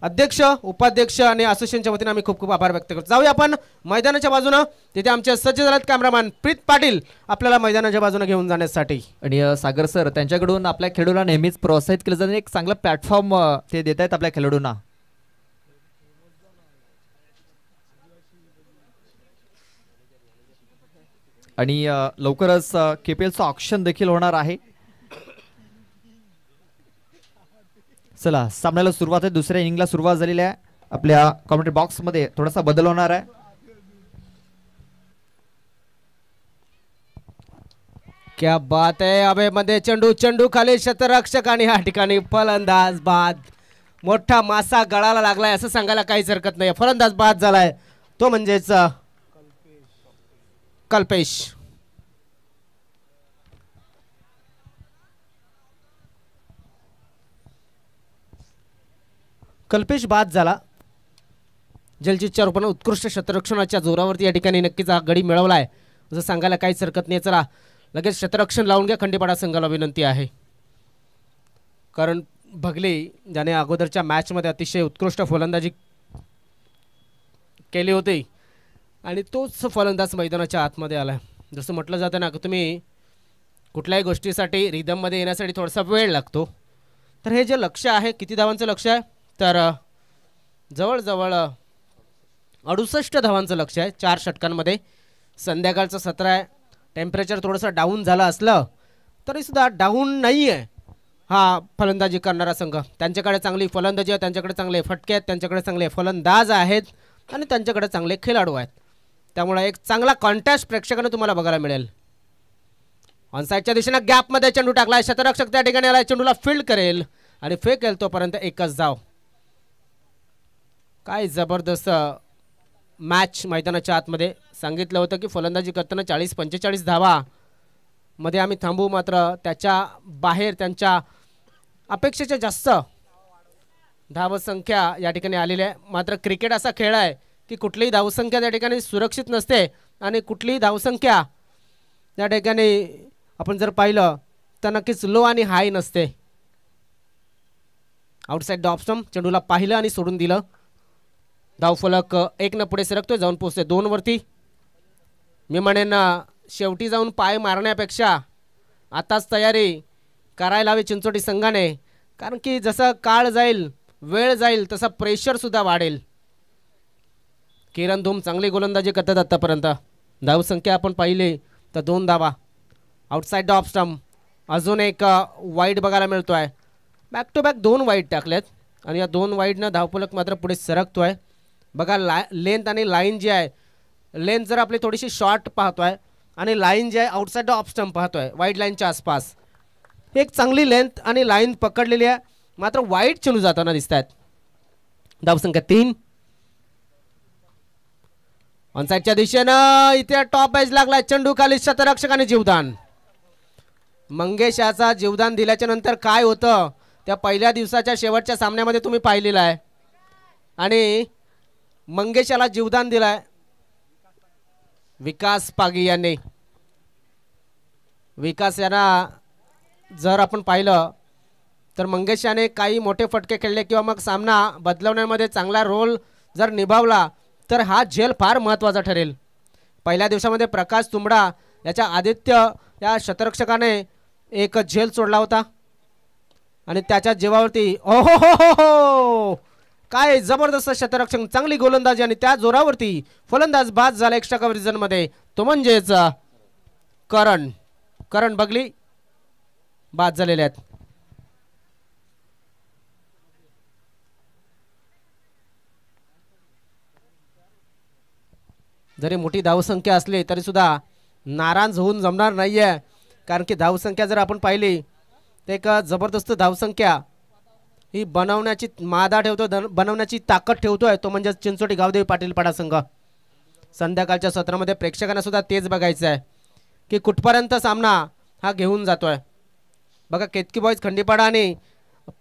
अध्यक्ष, उपाध्यक्ष आणि असोसिएशनच्या वतीने आम्ही खूप खूप आभार व्यक्त करतो. जाऊया आपण मैदानाच्या बाजूनं, तिथे आमचे सज्ज झालेत कॅमेरामॅन प्रीत पाटील आपल्याला मैदानाच्या बाजूने घेऊन जाण्यासाठी. आणि सागर सर त्यांच्याकडून आपल्या खेळाडूंना नेहमीच प्रोत्साहित केलं जातं, एक चांगला प्लॅटफॉर्म ते देत आहेत आपल्या खेळाडूंना. आणि लवकरच KPLचं ऑक्शन देखील होणार आहे. चला, सामन्याला सुरुवात आहे, दुसऱ्या इनिंगला सुरुवात झालेली आहे. आपल्या कॉमेंट्री बॉक्समध्ये थोडासा बदल होणार आहे. क्या बात आहे, अबे मध्ये चेंडू खाली शतरक्षक आणि या ठिकाणी फलंदाज बाद. मोठा मासा गळाला लागलाय असं सांगायला काहीच हरकत नाही. फलंदाज बाद झालाय तो म्हणजेच कल्पेश. कल्पेश बाद झाला. जलजीतच्या रूपाने उत्कृष्ट शतरक्षणाच्या जोरावरती या ठिकाणी नक्कीच हा गडी मिळवलाय असं सांगायला काहीच हरकत नाही. चला लगेच शतरक्षण लावून घ्या. खंडेपाडा संघाला विनंती आहे, कारण भगले ज्याने अगोदरच्या मॅचमध्ये अतिशय उत्कृष्ट फलंदाजी केली होती आणि तोच फलंदाज मैदानाच्या आतमध्ये आला. जसं म्हटलं जातं ना की तुम्ही कुठल्याही गोष्टीसाठी रिदममध्ये येण्यासाठी थोडासा वेळ लागतो, तर हे जे लक्ष्य आहे, किती धावांचं लक्ष्य आहे, तर जवळजवळ 68 धावांचं लक्ष्य आहे 4 षटकांमध्ये. संध्याकाळचं सत्र आहे, टेम्परेचर थोडंसं डाऊन झालं असलं तरीसुद्धा डाऊन नाही आहे हा फलंदाजी करणारा संघ. त्यांच्याकडे चांगली फलंदाजी आहे, त्यांच्याकडे चांगले फटके आहेत, त्यांच्याकडे चांगले फलंदाज आहेत आणि त्यांच्याकडे चांगले खेळाडू आहेत. त्यामुळे एक चांगला कॉन्टॅस्ट प्रेक्षकांना तुम्हाला बघायला मिळेल. ऑनसाईडच्या दिशेनं गॅपमध्ये चेंडू टाकलाय, शतरक्षक त्या ठिकाणी आलाय, चेंडूला फील्ड करेल आणि फेकेल तोपर्यंत एकच धाव. काय जबरदस्त मॅच मैदानाच्या आतमध्ये. सांगितलं होतं की फलंदाजी करताना 40-45 धावा मध्ये आम्ही थांबू, मात्र त्याच्या बाहेर त्यांच्या अपेक्षेच्या जास्त धावसंख्या या ठिकाणी आलेली आहे. मात्र क्रिकेट असा खेळ आहे की कुठलीही धावसंख्या त्या ठिकाणी सुरक्षित नसते आणि कुठलीही धावसंख्या त्या ठिकाणी आपण जर पाहिलं तर नक्कीच लो आणि हाय नसते. आउटसाइड द ऑफ स्टंप, चेंडूला पाहिलं आणि सोडून दिलं. धावफलक 1 न पुढे सरकतोय, जाऊन पोहोचतोय 2 वरती. मी म्हणेन शेवटी जाऊन पाय मारण्यापेक्षा आताच तयारी करायला हवी चिंचोटी संघाने, कारण की जसं काळ जाईल वेळ जाईल तसा प्रेशर सुद्धा वाढेल. किरण धूम चांगली गोलंदाजी करतात आतापर्यंत. धावसंख्या आपण पाहिली तर 2 धावा. Outside the off stump. अजून एक वाईड बघायला मिळतोय. बॅक टू बॅक 2 वाईड टाकलेत आणि या 2 वाईडनं धावफलक मात्र पुढे सरकतोय. बघा लेंथ आणि लाईन जी आहे, लेंथ जर आपली थोडीशी शॉर्ट पाहतोय आणि लाईन जी आहे आउटसाइड द ऑफ स्टंप पाहतोय वाईड लाईनच्या आसपास. एक चांगली लेंथ आणि लाईन पकडलेली आहे, मात्र वाईड चेंडू जाताना दिसत आहेत. धावसंख्या 3. ऑनसाइडच्या दिशेनं इथे टॉप एज लागलाय. चेंडू खाली शतरक्षकाने जीवदान. मंगेश याचा जीवदान दिल्याच्या नंतर काय होतं त्या पहिल्या दिवसाच्या शेवटच्या सामन्यामध्ये तुम्ही पाहिलेलं आहे. आणि मंगेश याला जीवदान दिलाय विकास पागी यांनी. विकास यांना जर आपण पाहिलं तर मंगेश याने काही मोठे फटके खेळले किंवा मग सामना बदलवण्यामध्ये चांगला रोल जर निभावला तर हा झेल फार महत्त्वाचा ठरेल. पहिल्या दिवसामध्ये प्रकाश तुंबडा याच्या आदित्य या शतरक्षकाने एक झेल सोडला होता आणि त्याच्या जीवावरती ओहो हो हो हो काय जबरदस्त शतरक्षक, चांगली गोलंदाजी आणि त्या जोरावरती फलंदाज बाद झाला एक्स्ट्रा कव्हरेज मध्ये. तो म्हणजेच करण बगली बाद झालेले आहेत. जरी मोठी धावसंख्या असली तरी सुद्धा नाराज होऊन जमणार नाहीये, कारण की धावसंख्या जर आपण पाहिली तर एक जबरदस्त धावसंख्या ही बनवण्याची मादा ठेवतो, बनवण्याची ताकद ठेवतोय तो म्हणजे चिंचोटी गावदेवी पाटील पाडा संघ. संध्याकाळच्या सत्रामध्ये प्रेक्षकांना सुद्धा तेच बघायचं आहे की कुठपर्यंत सामना हा घेऊन जातोय. बघा केतकी बॉईज खंडीपाडा आणि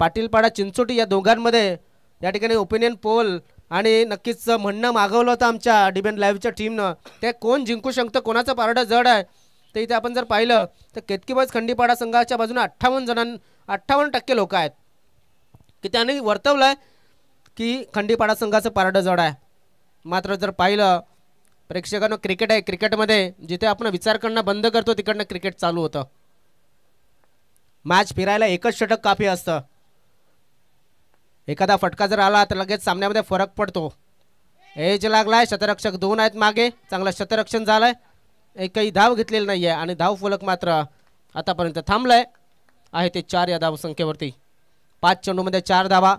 पाटीलपाडा चिंचोटी या दोघांमध्ये या ठिकाणी ओपिनियन पोल आणि नक्कीच म्हणणं मागवलं होतं आमच्या डिबेट लाईव्हच्या टीमनं. ते कोण जिंकू शकतं, कोणाचं पारडं जड आहे ते इथे आपण जर पाहिलं तर केतकी बॉईज खंडीपाडा संघाच्या बाजूने 58% लोक आहेत की त्यांनी वर्तवलंय की खंडीपाडा संघाचं पारडं जड आहे. मात्र जर पाहिलं प्रेक्षकांनो क्रिकेट आहे, क्रिकेटमध्ये जिथे आपण विचार करणं बंद करतो तिकडनं क्रिकेट चालू होतं. मॅच फिरायला एकच षटक काफी असतं. एखादा फटका जर आला तर लगेच सामन्यामध्ये फरक पडतो. एज लागलाय, शतरक्षक 2 आहेत मागे, चांगलं शतरक्षण झालंय, एकही धाव घेतलेली नाहीये आणि धाव फलक मात्र आतापर्यंत थांबलाय आहे ते 4 या धावसंख्येवरती. 5 चेंडूमध्ये 4 धावा.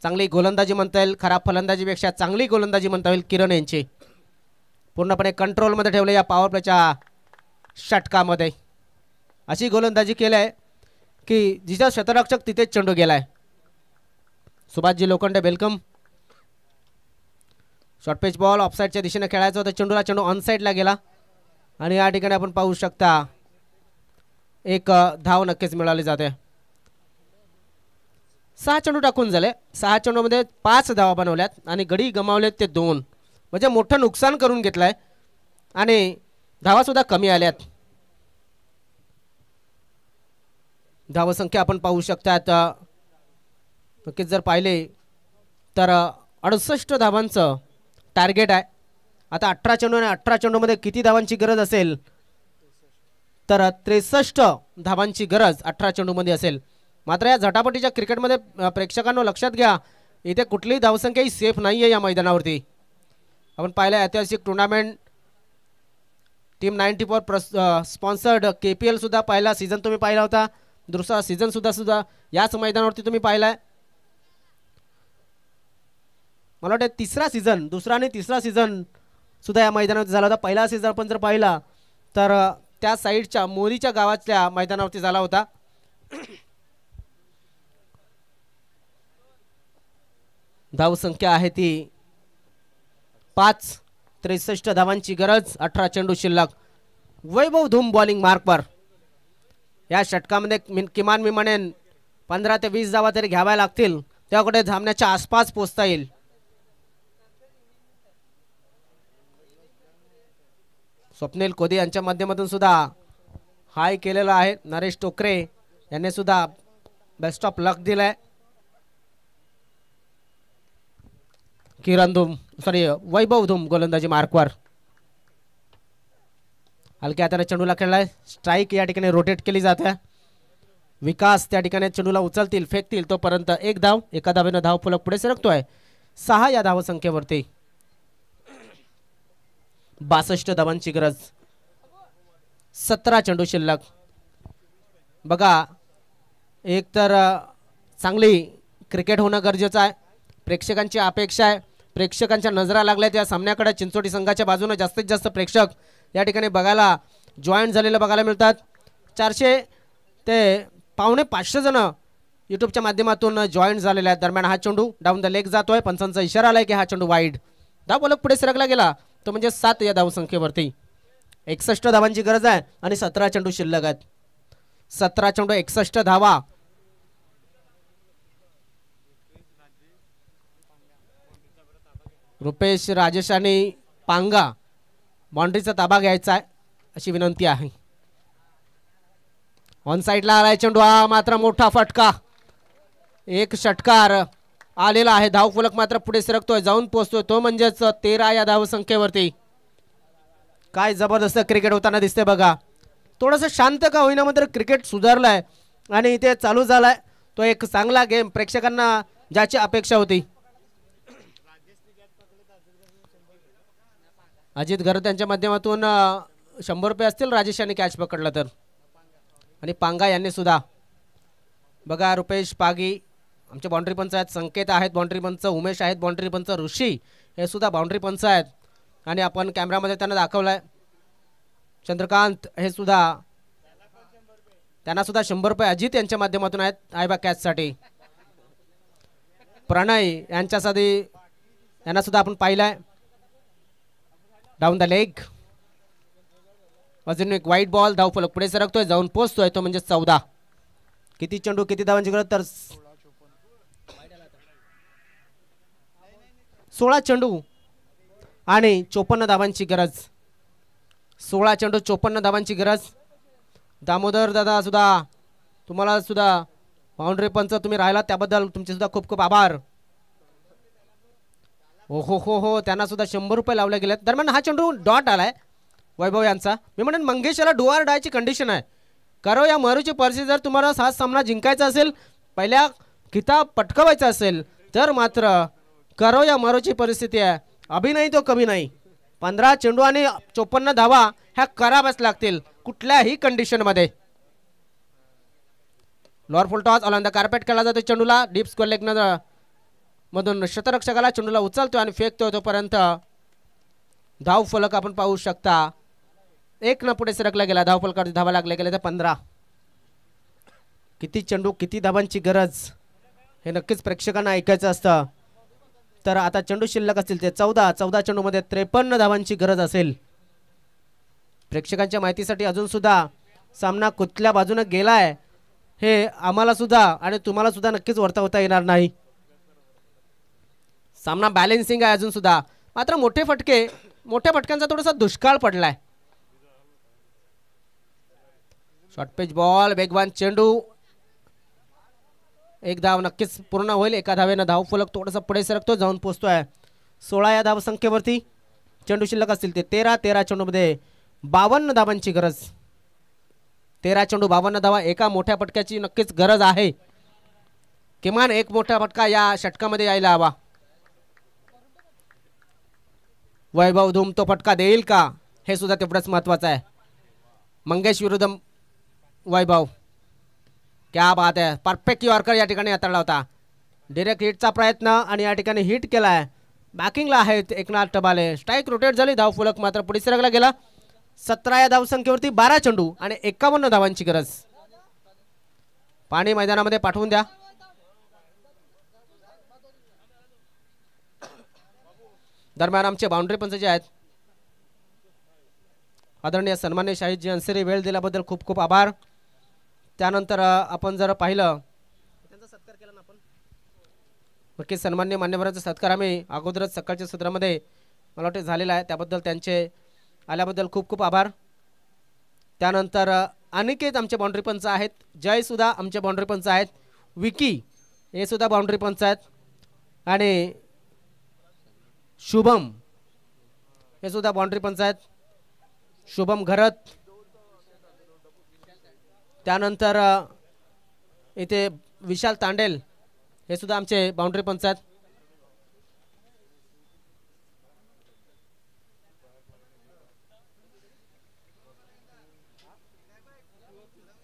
चांगली गोलंदाजी म्हणता येईल, खराब फलंदाजीपेक्षा चांगली गोलंदाजी म्हणता येईल किरण यांची. पूर्णपणे कंट्रोलमध्ये ठेवले या पॉवर प्लेच्या षटकामध्ये. अशी गोलंदाजी केली आहे की जिचा शतरक्षक तिथेच चेंडू गेलाय. सुभाषजी Lokhande welcome. Short pitch ball ऑफसाईडच्या दिशेने खेळायचा होता चेंडूला, चेंडू ऑनसाईडला गेला आणि या ठिकाणी आपण पाहू शकता एक धाव नक्कीच मिळाली जाते. 6 चेंडू टाकून झाले. 6 चेंडूमध्ये 5 धावा बनवल्यात आणि गडी गमावलेत ते 2, म्हणजे मोठं नुकसान करून घेतलंय आणि धावा सुद्धा कमी आल्यात. धावसंख्या आपण पाहू शकतात नक्कीच जर पाहिले तर 68 धावांचं टार्गेट आहे. आता 18 चेंडू आणि 18 चेंडूमध्ये किती धावांची गरज असेल तर 63 धावांची गरज 18 चेंडूमध्ये असेल. मात्र या झटापटीच्या क्रिकेटमध्ये प्रेक्षकांनो लक्षात घ्या, इथे कुठलीही धावसंख्या ही सेफ नाही आहे या मैदानावरती. आपण पाहिलं ऐतिहासिक टुर्नामेंट टीम 94 स्पॉन्सर्ड KPL सुद्धा पहिला सीझन तुम्ही पाहिला होता, दुसरा सीझन सुद्धा याच मैदानावरती तुम्ही पाहिलाय. मला वाटतं तिसरा सीझन, दुसरा आणि तिसरा सीझन सुद्धा या मैदानावरती झाला होता. पहिला सीझन आपण जर पाहिला तर त्या साईडच्या मोरीच्या गावातल्या मैदानावरती झाला होता. धावसंख्या आहे ती 5, 63 धावांची गरज, 18 चेंडू शिल्लक. वैभव धूम बॉलिंग मार्कवर. या षटकामध्ये किमान मी म्हणेन 15 ते 20 धावा तरी घ्याव्या लागतील, त्याकडे थांबण्याच्या आसपास पोहोचता येईल. स्वप्नील कोदी यांच्या माध्यमातून सुद्धा हाय केलेला आहे. नरेश टोकरे यांनी सुद्धा बेस्ट ऑफ लक दिलाय. वैभव धूम गोलंदाजी मार्कवर. हलक्या हाताने चेंडूला खेळलाय. स्ट्राईक या ठिकाणी रोटेट केली जाते. विकास त्या ठिकाणी चेंडूला उचलतील, फेकतील, तोपर्यंत एक धाव, एका धावेनं धाव फलक पुढे सरकतोय 6 या धाव संख्येवरती. 62 धावांची गरज, 17 चेंडू शिल्लक. बघा, एक तर चांगली क्रिकेट होणं गरजेचं आहे. प्रेक्षकांची अपेक्षा आहे, प्रेक्षकांच्या नजरा लागल्या त्या सामन्याकडे. चिंचोटी संघाच्या बाजूने जास्तीत जास्त प्रेक्षक या ठिकाणी बघायला जॉईन झालेलं बघायला मिळतात. 400 ते 450 जण यूट्यूबच्या माध्यमातून जॉईन झालेले आहेत. दरम्यान हा चेंडू डाऊन द लेग जातोय. पंचांचा इशारा आलाय की हा चेंडू वाईड. धाव फलक पुढे सरकला गेला, तो म्हणजे 7 या धाव संख्येवरती. 61 धावांची गरज आहे आणि 17 चेंडू शिल्लक आहेत. 17 चेंडू 61 धावा. रुपेश राजेश आणि पांगा बाउंड्रीचा ताबा घ्यायचा आहे अशी विनंती आहे. ऑन साइडला आलाय चेंडू, हा मात्र मोठा फटका. एक षटकार आलेला आहे. धाव फलक मात्र पुढे सरकतोय, जाऊन पोहोचतोय, तो म्हणजेच 13 या धाव संख्येवरती. काय जबरदस्त क्रिकेट होताना दिसते बघा. थोडंसं शांत का होईना मात्र क्रिकेट सुधारलाय आणि इथे चालू झालाय तो एक चांगला गेम, प्रेक्षकांना ज्याची अपेक्षा होती. अजित घर यांच्या माध्यमातून 100 रुपये असतील राजेश यांनी कॅच पकडला तर. आणि पांगा यांनी सुद्धा. बघा, रुपेश पागी आमचे बाउंड्री पंच आहेत, संकेत आहेत बाउंड्री पंच, उमेश आहेत बाउंड्री पंच, ऋषी हे सुद्धा बाउंड्री पंच आहेत आणि आपण कॅमेरामध्ये त्यांना दाखवलाय. चंद्रकांत हे सुद्धा, त्यांना सुद्धा 100 रुपये अजित यांच्या माध्यमातून आहेत आयबा कॅचसाठी. प्रणय यांच्यासाठी यांना सुद्धा आपण पाहिलंय. डाऊन द लेग, अजून एक वाईट बॉल. धाव फलक पुढे सरकतोय, जाऊन पोहोचतोय, तो म्हणजे 14. किती चेंडू किती धावांची गरज तर 16 चेंडू आणि 54 धावांची गरज. 16 चेंडू 54 धावांची गरज. दामोदर दादा सुद्धा, तुम्हाला सुद्धा बाउंड्री पंच तुम्ही राहिला त्याबद्दल तुमचे सुद्धा खूप खूप आभार. हो, त्यांना सुद्धा 100 रुपये लावले गेलेत. दरम्यान हा चेंडू डॉट आलाय वैभव यांचा. मी म्हणेन मंगेश याला डू ऑर डायची कंडिशन आहे. कारण या मरूची परिस्थिती जर तुम्हाला हा सामना जिंकायचा असेल, पहिल्या किताब पटकवायचा असेल तर मात्र करो या मरूची परिस्थिती आहे. अभि नाही तो कभी नाही. 15 चेंडू आणि 54 धावा ह्या कराव्याच लागतील कुठल्याही कंडिशनमध्ये. Lower full toss on the carpet खेळला जातो चेंडूला. डीप स्क्वेअर लेग मधून शतरक्षकाला चेंडूला उचलतो आणि फेकतो, तोपर्यंत धाव फलक आपण पाहू शकता 1 न पुढे सरकला गेला. धाव फलकावरती धावा लागल्या गेल्या तर 15. किती चेंडू किती धावांची गरज हे नक्कीच प्रेक्षकांना ऐकायचं असतं. तर आता चेंडू शिल्लक असतील ते 14 चेंडूमध्ये 53 धावांची गरज असेल. प्रेक्षकांच्या माहितीसाठी अजून सुद्धा सामना कुठल्या बाजूने गेलाय हे आम्हाला सुद्धा आणि तुम्हाला सुद्धा नक्कीच वर्तवता येणार नाही. सामना बॅलेन्सिंग आहे अजून सुद्धा, मात्र मोठ्या फटक्यांचा थोडासा दुष्काळ पडलाय. शॉर्ट पिच बॉल, वेगवान चेंडू, एक धाव नक्कीच पूर्ण होईल. एका धावेनं धाव फलक थोडासा पुढे सरकतो, जाऊन पोहोचतोय 16 या धाव संख्येवरती. चेंडू शिल्लक असतील ते 13 चेंडूमध्ये 52 धावांची गरज. 13 चेंडू 52 धावा. एका मोठ्या फटक्याची नक्कीच गरज आहे. किमान एक मोठा फटका या षटकामध्ये यायला हवा. वैभव धूम तो फटका देईल का हे सुद्धा तेवढंच महत्वाचं आहे. मंगेश विरुद्ध वैभव, क्या बात आहे. परफेक्ट यॉर्कर या ठिकाणी हाताळला होता. डिरेक्ट हिटचा प्रयत्न आणि या ठिकाणी हिट केलाय. बॅकिंगला आहेत एकनाथ टबाले. स्ट्राईक रोटेट झाली. धाव फलक मात्र पुढे सरकला गेला. 17 या धाव संख्येवरती 12 चेंडू आणि 51 धावांची गरज. पाणी मैदानामध्ये पाठवून द्या. दरम्यान आमचे बाउंड्री पंच जे आहेत आदरणीय सन्मान्य शाहिदजी अन्सरी, वेळ दिल्याबद्दल खूप खूप आभार. त्यानंतर आपण जर पाहिलं त्यांचा सत्कार केला ना आपण, नक्की सन्मान्य मान्यवरांचा सत्कार आम्ही अगोदरच सकाळच्या सत्रामध्ये मला वाटते झालेला आहे, त्याबद्दल त्यांचे आल्याबद्दल खूप खूप आभार. त्यानंतर अनिकेत आमचे बाउंड्री पंच आहेत, जय सुद्धा आमचे बाउंड्री पंच आहेत, विकी हे सुद्धा बाउंड्री पंच आहेत आणि शुभम हे सुद्धा बाउंड्री पंच आहेत. शुभम घरत, त्यानंतर इथे विशाल तांडेल हे सुद्धा आमचे बाउंड्री पंच आहेत.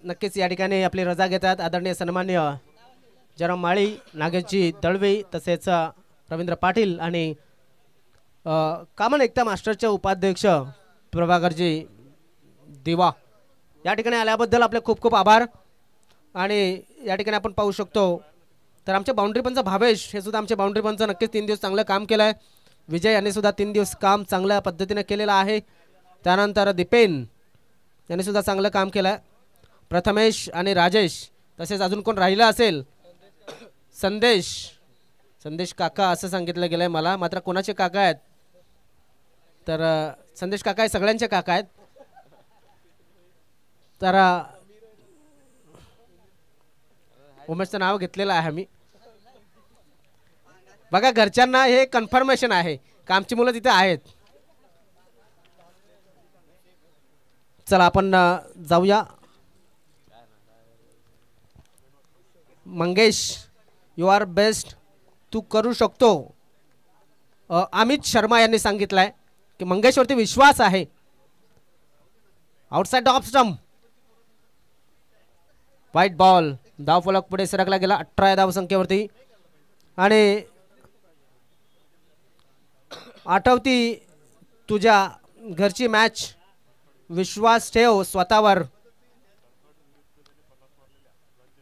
नक्कीच या ठिकाणी आपली रजा घेतात आदरणीय सन्मान्य जयराम माळी, नागेशजी दळवी तसेच रवींद्र पाटील आणि कामन एकता मास्टरचे उपाध्यक्ष प्रभाकरजी दिवा. या ठिकाणी आल्याबद्दल आपले खूप खूप आभार. आणि या ठिकाणी आपण पाहू शकतो तर आमचे बाउंड्री पंच भावेश हे सुद्धा आमचे बाउंड्री पंच नक्कीच 3 दिवस चांगलं काम केलं आहे. विजय यांनी सुद्धा 3 दिवस काम चांगल्या पद्धतीने केलेलं आहे. त्यानंतर दीपेन यांनी सुद्धा चांगलं काम केलं आहे. प्रथमेश आणि राजेश तसेच अजून कोण राहिलं असेल संदेश काका असं सांगितलं गेलं आहे मला, मात्र कोणाचे काका आहेत तर संदेश काका हे सगळ्यांचे काका आहेत. तर उमेशचं नाव घेतलेलं आहे आम्ही. बघा घरच्यांना हे कन्फर्मेशन आहे का आमची मुलं तिथे आहेत. चला आपण जाऊया. मंगेश यू आर बेस्ट, तू करू शकतो. अमित शर्मा यांनी सांगितलंय की मंगेशवरती विश्वास आहे. Outside off stump, white ball. धाव फलक पुढे सरकला गेला 18 धाव संख्येवरती. आणि आठवती तुझ्या घरची मॅच, विश्वास ठेव स्वतःवर.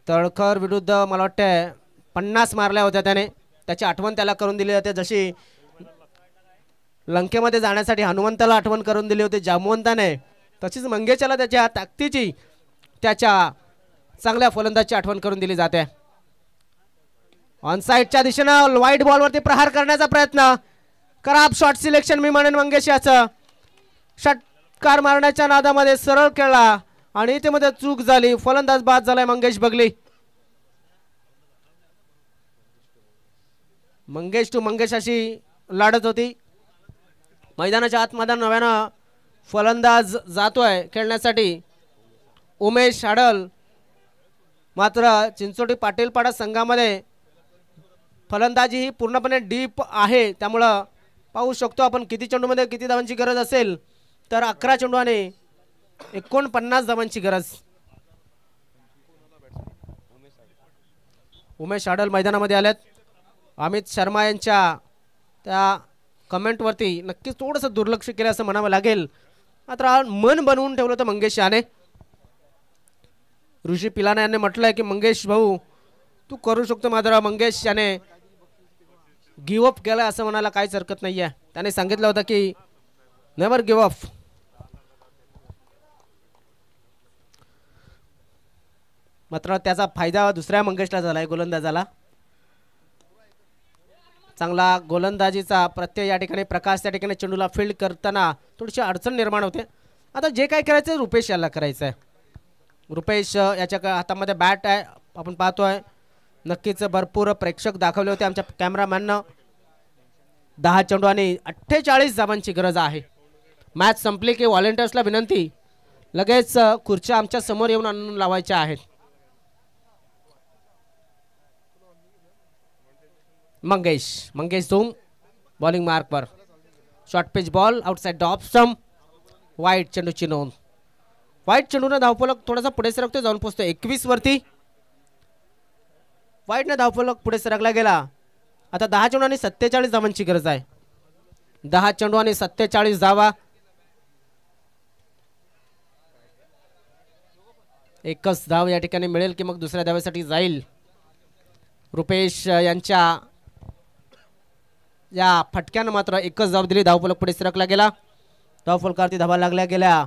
तळखर विरुद्ध मला वाटतं 50 मारल्या होत्या त्याने, त्याची आठवण त्याला करून दिली जाते. जशी लंकेमध्ये जाण्यासाठी हनुमंताला आठवण करून दिली होती जामवंताने, तशीच मंगेशला त्याच्या ताकदीची, त्याच्या चांगल्या फलंदाजीची आठवण करून दिली जाते. ऑन साइडच्या दिशेनं व्हाईट बॉलवरती प्रहार करण्याचा प्रयत्न. खराब शॉट सिलेक्शन मी म्हणेन मंगेश याचं. षटकार मारण्याच्या नादामध्ये सरळ खेळला आणि इथे मध्ये चूक झाली. फलंदाज बाद झालाय मंगेश बगली. मंगेश टू मंगेश अशी लढत होती. मैदानाच्या आतमध्ये नव्यानं फलंदाज जातोय खेळण्यासाठी उमेश आडल. मात्र चिंचोटी पाटीलपाडा संघामध्ये फलंदाजी ही पूर्णपणे डीप आहे. त्यामुळं पाहू शकतो आपण किती चेंडूमध्ये किती धावांची गरज असेल तर 11 चेंडू आणि 49 धावांची गरज. उमेश आडल मैदानामध्ये आलेत. अमित शर्मा यांच्या त्या कमेंटवरती नक्कीच थोडंसं दुर्लक्ष केलं असं म्हणावं लागेल. मात्र मन बनवून ठेवलं होतं मंगेश याने. ऋषी पिलाना यांनी म्हटलंय की मंगेश भाऊ तू करू शकतो. मात्र मंगेश याने गिव्ह अप केलं असं म्हणायला काहीच हरकत नाही आहे. त्याने सांगितलं होतं की नेव्हर गिव्ह अप. मात्र त्याचा फायदा दुसऱ्या मंगेशला झालाय, गोलंदाजाला. चांगला गोलंदाजीचा प्रत्यय या ठिकाणी प्रकाश त्या ठिकाणी चेंडूला फील्ड करताना थोडीशी अडचण निर्माण होते. आता जे काय करायचं रुपेश याला करायचं आहे. रुपेश याच्या हातामध्ये बॅट आहे आपण पाहतोय. नक्कीच भरपूर प्रेक्षक दाखवले होते आमच्या कॅमेरामॅननं. 10 चेंडू आणि 48 धावांची गरज आहे. मॅच संपली की व्हॉलेंटियर्सला विनंती लगेच खुर्च्या आमच्या समोर येऊन आणून लावायच्या आहेत. मंगेश धूम बॉलिंग मार्क पर. Short pitch ball outside off stump. वाईट चेंडूची नोंद. वाईट चेंडूने धावफलक थोडासा पुढे सरकतो, जाऊन पोहोचतो 21 वरती. वाईटने धावफलक पुढे सरकला गेला. आता 10 चेंडू आणि 47 धावांची गरज आहे. 10 चेंडू आणि 47 धावा. एकच धाव या ठिकाणी मिळेल की मग दुसऱ्या धावेसाठी जाईल. रुपेश यांच्या या फटक्यानं मात्र एकच धाव दिली. धावफलक पुढे सरकला गेला. धावफलकावरती धावा लागल्या गेल्या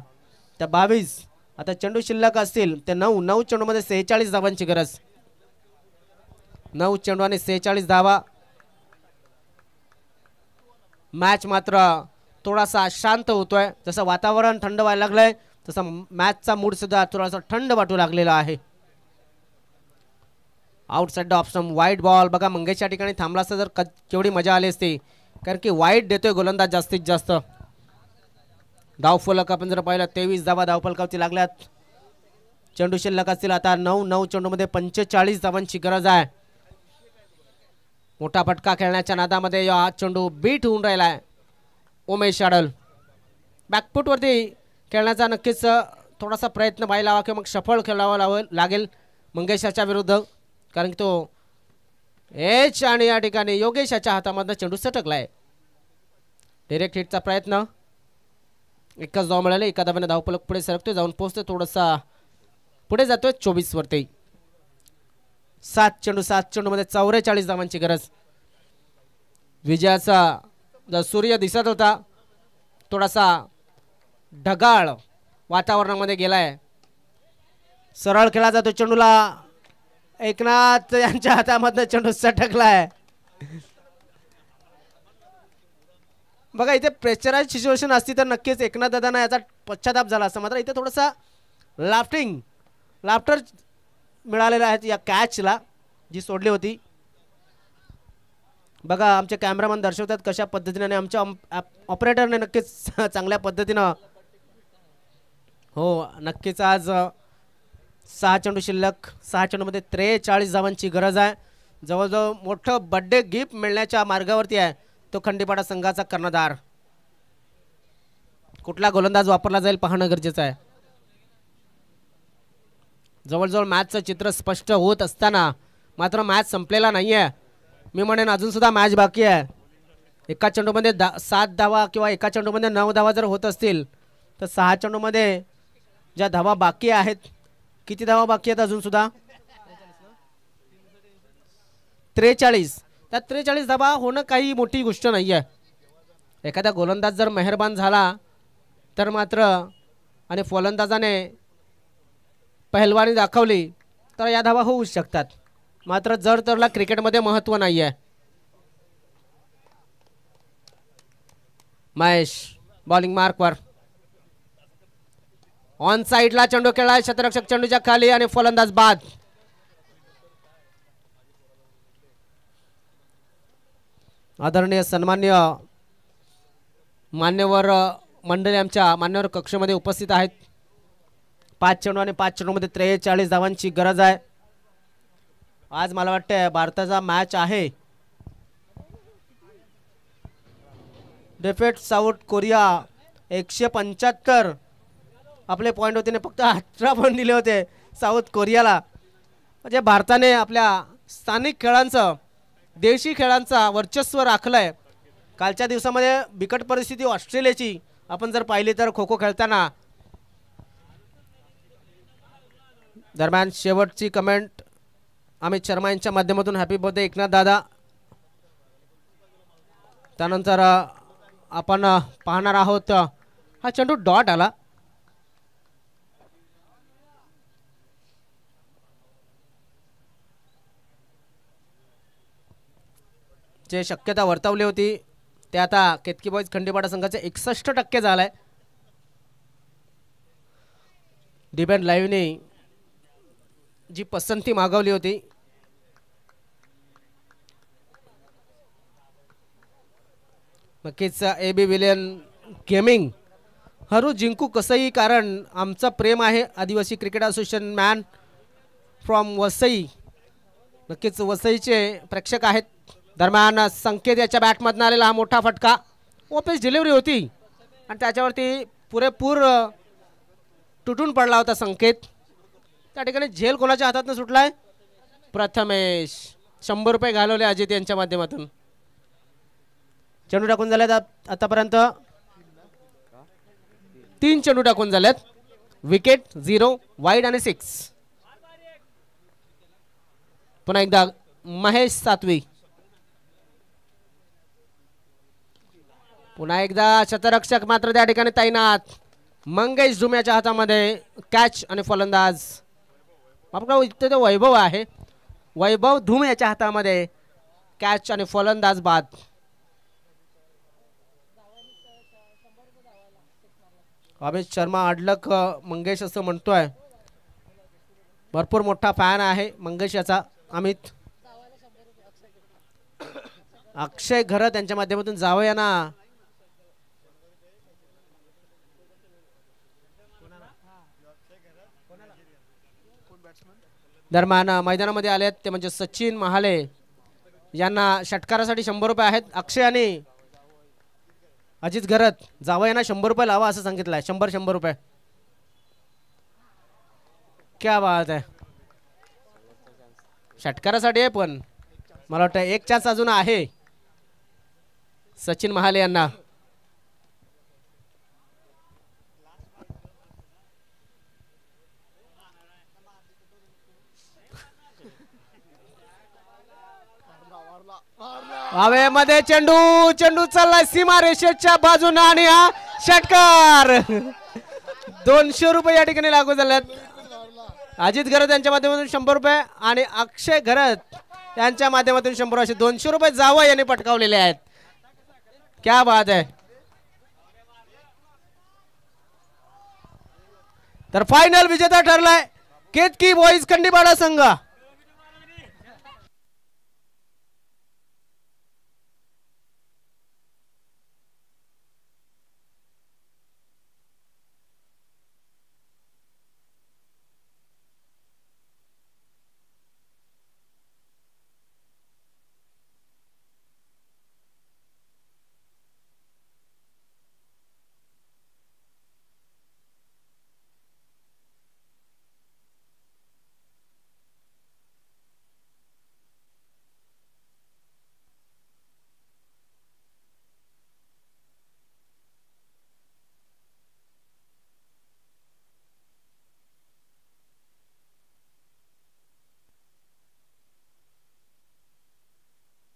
त्या 22. आता चेंडू शिल्लक असतील ते 9 चेंडूमध्ये 46 धावांची गरज. 9 चेंडू आणि 46 धावा. मॅच मात्र थोडासा शांत होतोय. जसं वातावरण थंड व्हायला लागलंय तसं मॅचचा मूड सुद्धा थोडासा थंड वाटू लागलेला आहे. आउटसाइड ऑफ स्टंप वाईट बॉल. बघा मंगेश या ठिकाणी थांबला असता तर केवढी मजा आली असती, कारण की वाईट देतोय गोलंदाज जास्तीत जास्त. धावफलक आपण जर पाहिलं 23 धावा धावफलकावरती लागल्यात. चेंडू शिल्लक असतील आता 9 चेंडूमध्ये 45 धावांची गरज आहे. मोठा फटका खेळण्याच्या नादामध्ये हा चेंडू बीट होऊन राहिलाय. उमेश आडल बॅकफुटवरती खेळण्याचा नक्कीच थोडासा प्रयत्न व्हायला हवा किंवा मग सफळ खेळावा लागेल मंगेशाच्या विरुद्ध, कारण की तो एच आणि या ठिकाणी योगेशाच्या हातामधनं चेंडू सटकलाय. डायरेक्ट हिटचा प्रयत्न, एकच धाव मिळाले. एका धाव्याने धावफलक पुढे सरकतोय, जाऊन पोहोचतोय, थोडासा पुढे जातोय 24 वरती. 7 चेंडूमध्ये 44 धावांची गरज. विजयाचा जो सूर्य दिसत होता थोडासा ढगाळ वातावरणामध्ये गेलाय. सरळ खेळला जातो चेंडूला, एकनाथ यांच्या हातामधनं चेंडू सटकलाय. बघा इथे प्रेशराइज सिच्युएशन असती तर नक्कीच एकनाथ दादांना याचा पश्चाताप झाला असता, मात्र इथे थोडासा लाफ्टर मिळालेला आहे या कॅचला जी सोडली होती. बघा आमचे कॅमेरामॅन दर्शवतात कशा पद्धतीने, आणि आमच्या ऑपरेटरने नक्कीच चांगल्या पद्धतीनं, हो नक्कीच आज 6 चेंडू शिल्लक, 6 चेंडूमध्ये 43 धावांची गरज आहे. जवळजवळ मोठं बर्थडे गिफ्ट मिळण्याच्या मार्गावरती आहे तो खंडीपाडा संघाचा कर्णधार. कुठला गोलंदाज वापरला जाईल पाहणं गरजेचं आहे. जवळजवळ मॅचचं चित्र स्पष्ट होत असताना मात्र मॅच संपलेला नाहीये. मी म्हणेन अजून सुद्धा मॅच बाकी आहे. एका चेंडूमध्ये 7 धावा किंवा एका चेंडूमध्ये 9 धावा जर होत असतील तर 6 चेंडूमध्ये ज्या धावा बाकी आहेत, किती धावा बाकी आहेत अजून सुद्धा 43. त्या 43 धावा होणं काही मोठी गोष्ट नाही आहे. एखादा गोलंदाज जर मेहरबान झाला तर मात्र आणि फलंदाजाने पहलवानी दाखवली तर या धावा होऊ शकतात. मात्र जर तरला क्रिकेटमध्ये महत्त्व नाही आहे. महेश बॉलिंग मार्कवर, ऑन साइडला चेंडू खेळलाय, क्षेत्ररक्षक चेंडूच्या खाली आणि फलंदाज बाद. आदरणीय सन्मान्य मान्यवर मंडळी आमच्या मान्यवर कक्षेमध्ये उपस्थित आहेत. 5 चेंडू आणि 5 चेंडूमध्ये 43 धावांची गरज आहे. आज मला वाटतं भारताचा मॅच आहे डेफेट साऊथ कोरिया 175 आपले पॉईंट होते, फक्त 18 पॉईंट दिले होते साऊथ कोरियाला. म्हणजे भारताने आपल्या स्थानिक खेळांचं, देशी खेळांचा वर्चस्व राखलंय. कालच्या दिवसामध्ये बिकट परिस्थिती ऑस्ट्रेलियाची आपण जर पाहिली तर खो खो खेळताना. दरम्यान शेवटची कमेंट अमित शर्मा यांच्या माध्यमातून हॅपी बर्थडे एकनाथ दादा. त्यानंतर आपण पाहणार आहोत हा चेंडू डॉट आला. जे शक्यता वर्तवली होती ते आता केतकी बॉईज खंडीपाडा संघाचे 61% झालाय. डिबेट लाईव्हने जी पसंती मागवली होती नक्कीच AB विलियन गेमिंग हरू जिंकू कसंही, कारण आमचं प्रेम आहे आदिवासी cricket association man from Vasai. नक्कीच वसईचे प्रेक्षक आहेत. दरम्यान संकेत याच्या बॅटमधून आलेला हा मोठा फटका, ओपेस डिलिव्हरी होती आणि त्याच्यावरती पुरेपूर तुटून पडला होता संकेत. त्या ठिकाणी झेल कोणाच्या हातातून सुटलाय? प्रथमेश. 100 रुपये घालवले अजित यांच्या माध्यमातून. चेंडू टाकून झाल्यात आतापर्यंत 3 चेंडू टाकून झाल्यात. विकेट 0, वाईड आणि 6. पुन्हा एकदा महेश सातवी, पुन्हा एकदा शतरक्षक मात्र त्या ठिकाणी तैनात. मंगेश धुम्याच्या हातामध्ये कॅच आणि फलंदाज. आपला इथे तो वैभव आहे, वैभव धुम याच्या हातामध्ये कॅच आणि फलंदाज बाद. अमित शर्मा अडलक मंगेश असं म्हणतोय. भरपूर मोठा फॅन आहे मंगेश याचा अमित. अक्षय घरत यांच्या माध्यमातून जावया ना. दरम्यान मैदानामध्ये आले आहेत ते म्हणजे सचिन महाले यांना षटकारासाठी 100 रुपये आहेत. अक्षय आणि अजित घरत जावं यांना 100 रुपये लावा असं सांगितलंय. 100 रुपये. क्या बात आहे. षटकारासाठी आहे पण मला वाटतं एक चान्स अजून आहे सचिन महाले यांना. हवेमध्ये चेंडू चाललाय सीमारेषेच्या बाजूने आणि हा षटकार. 200 रुपये या ठिकाणी लागू झालेत. अजित घरत यांच्या माध्यमातून 100 रुपये आणि अक्षय घरत यांच्या माध्यमातून 100 असे 200 रुपये जावं यांनी पटकावलेले आहेत. क्या बात आहे. तर फायनल विजेता ठरलाय केतकी बॉईज खंडीपाडा संघ.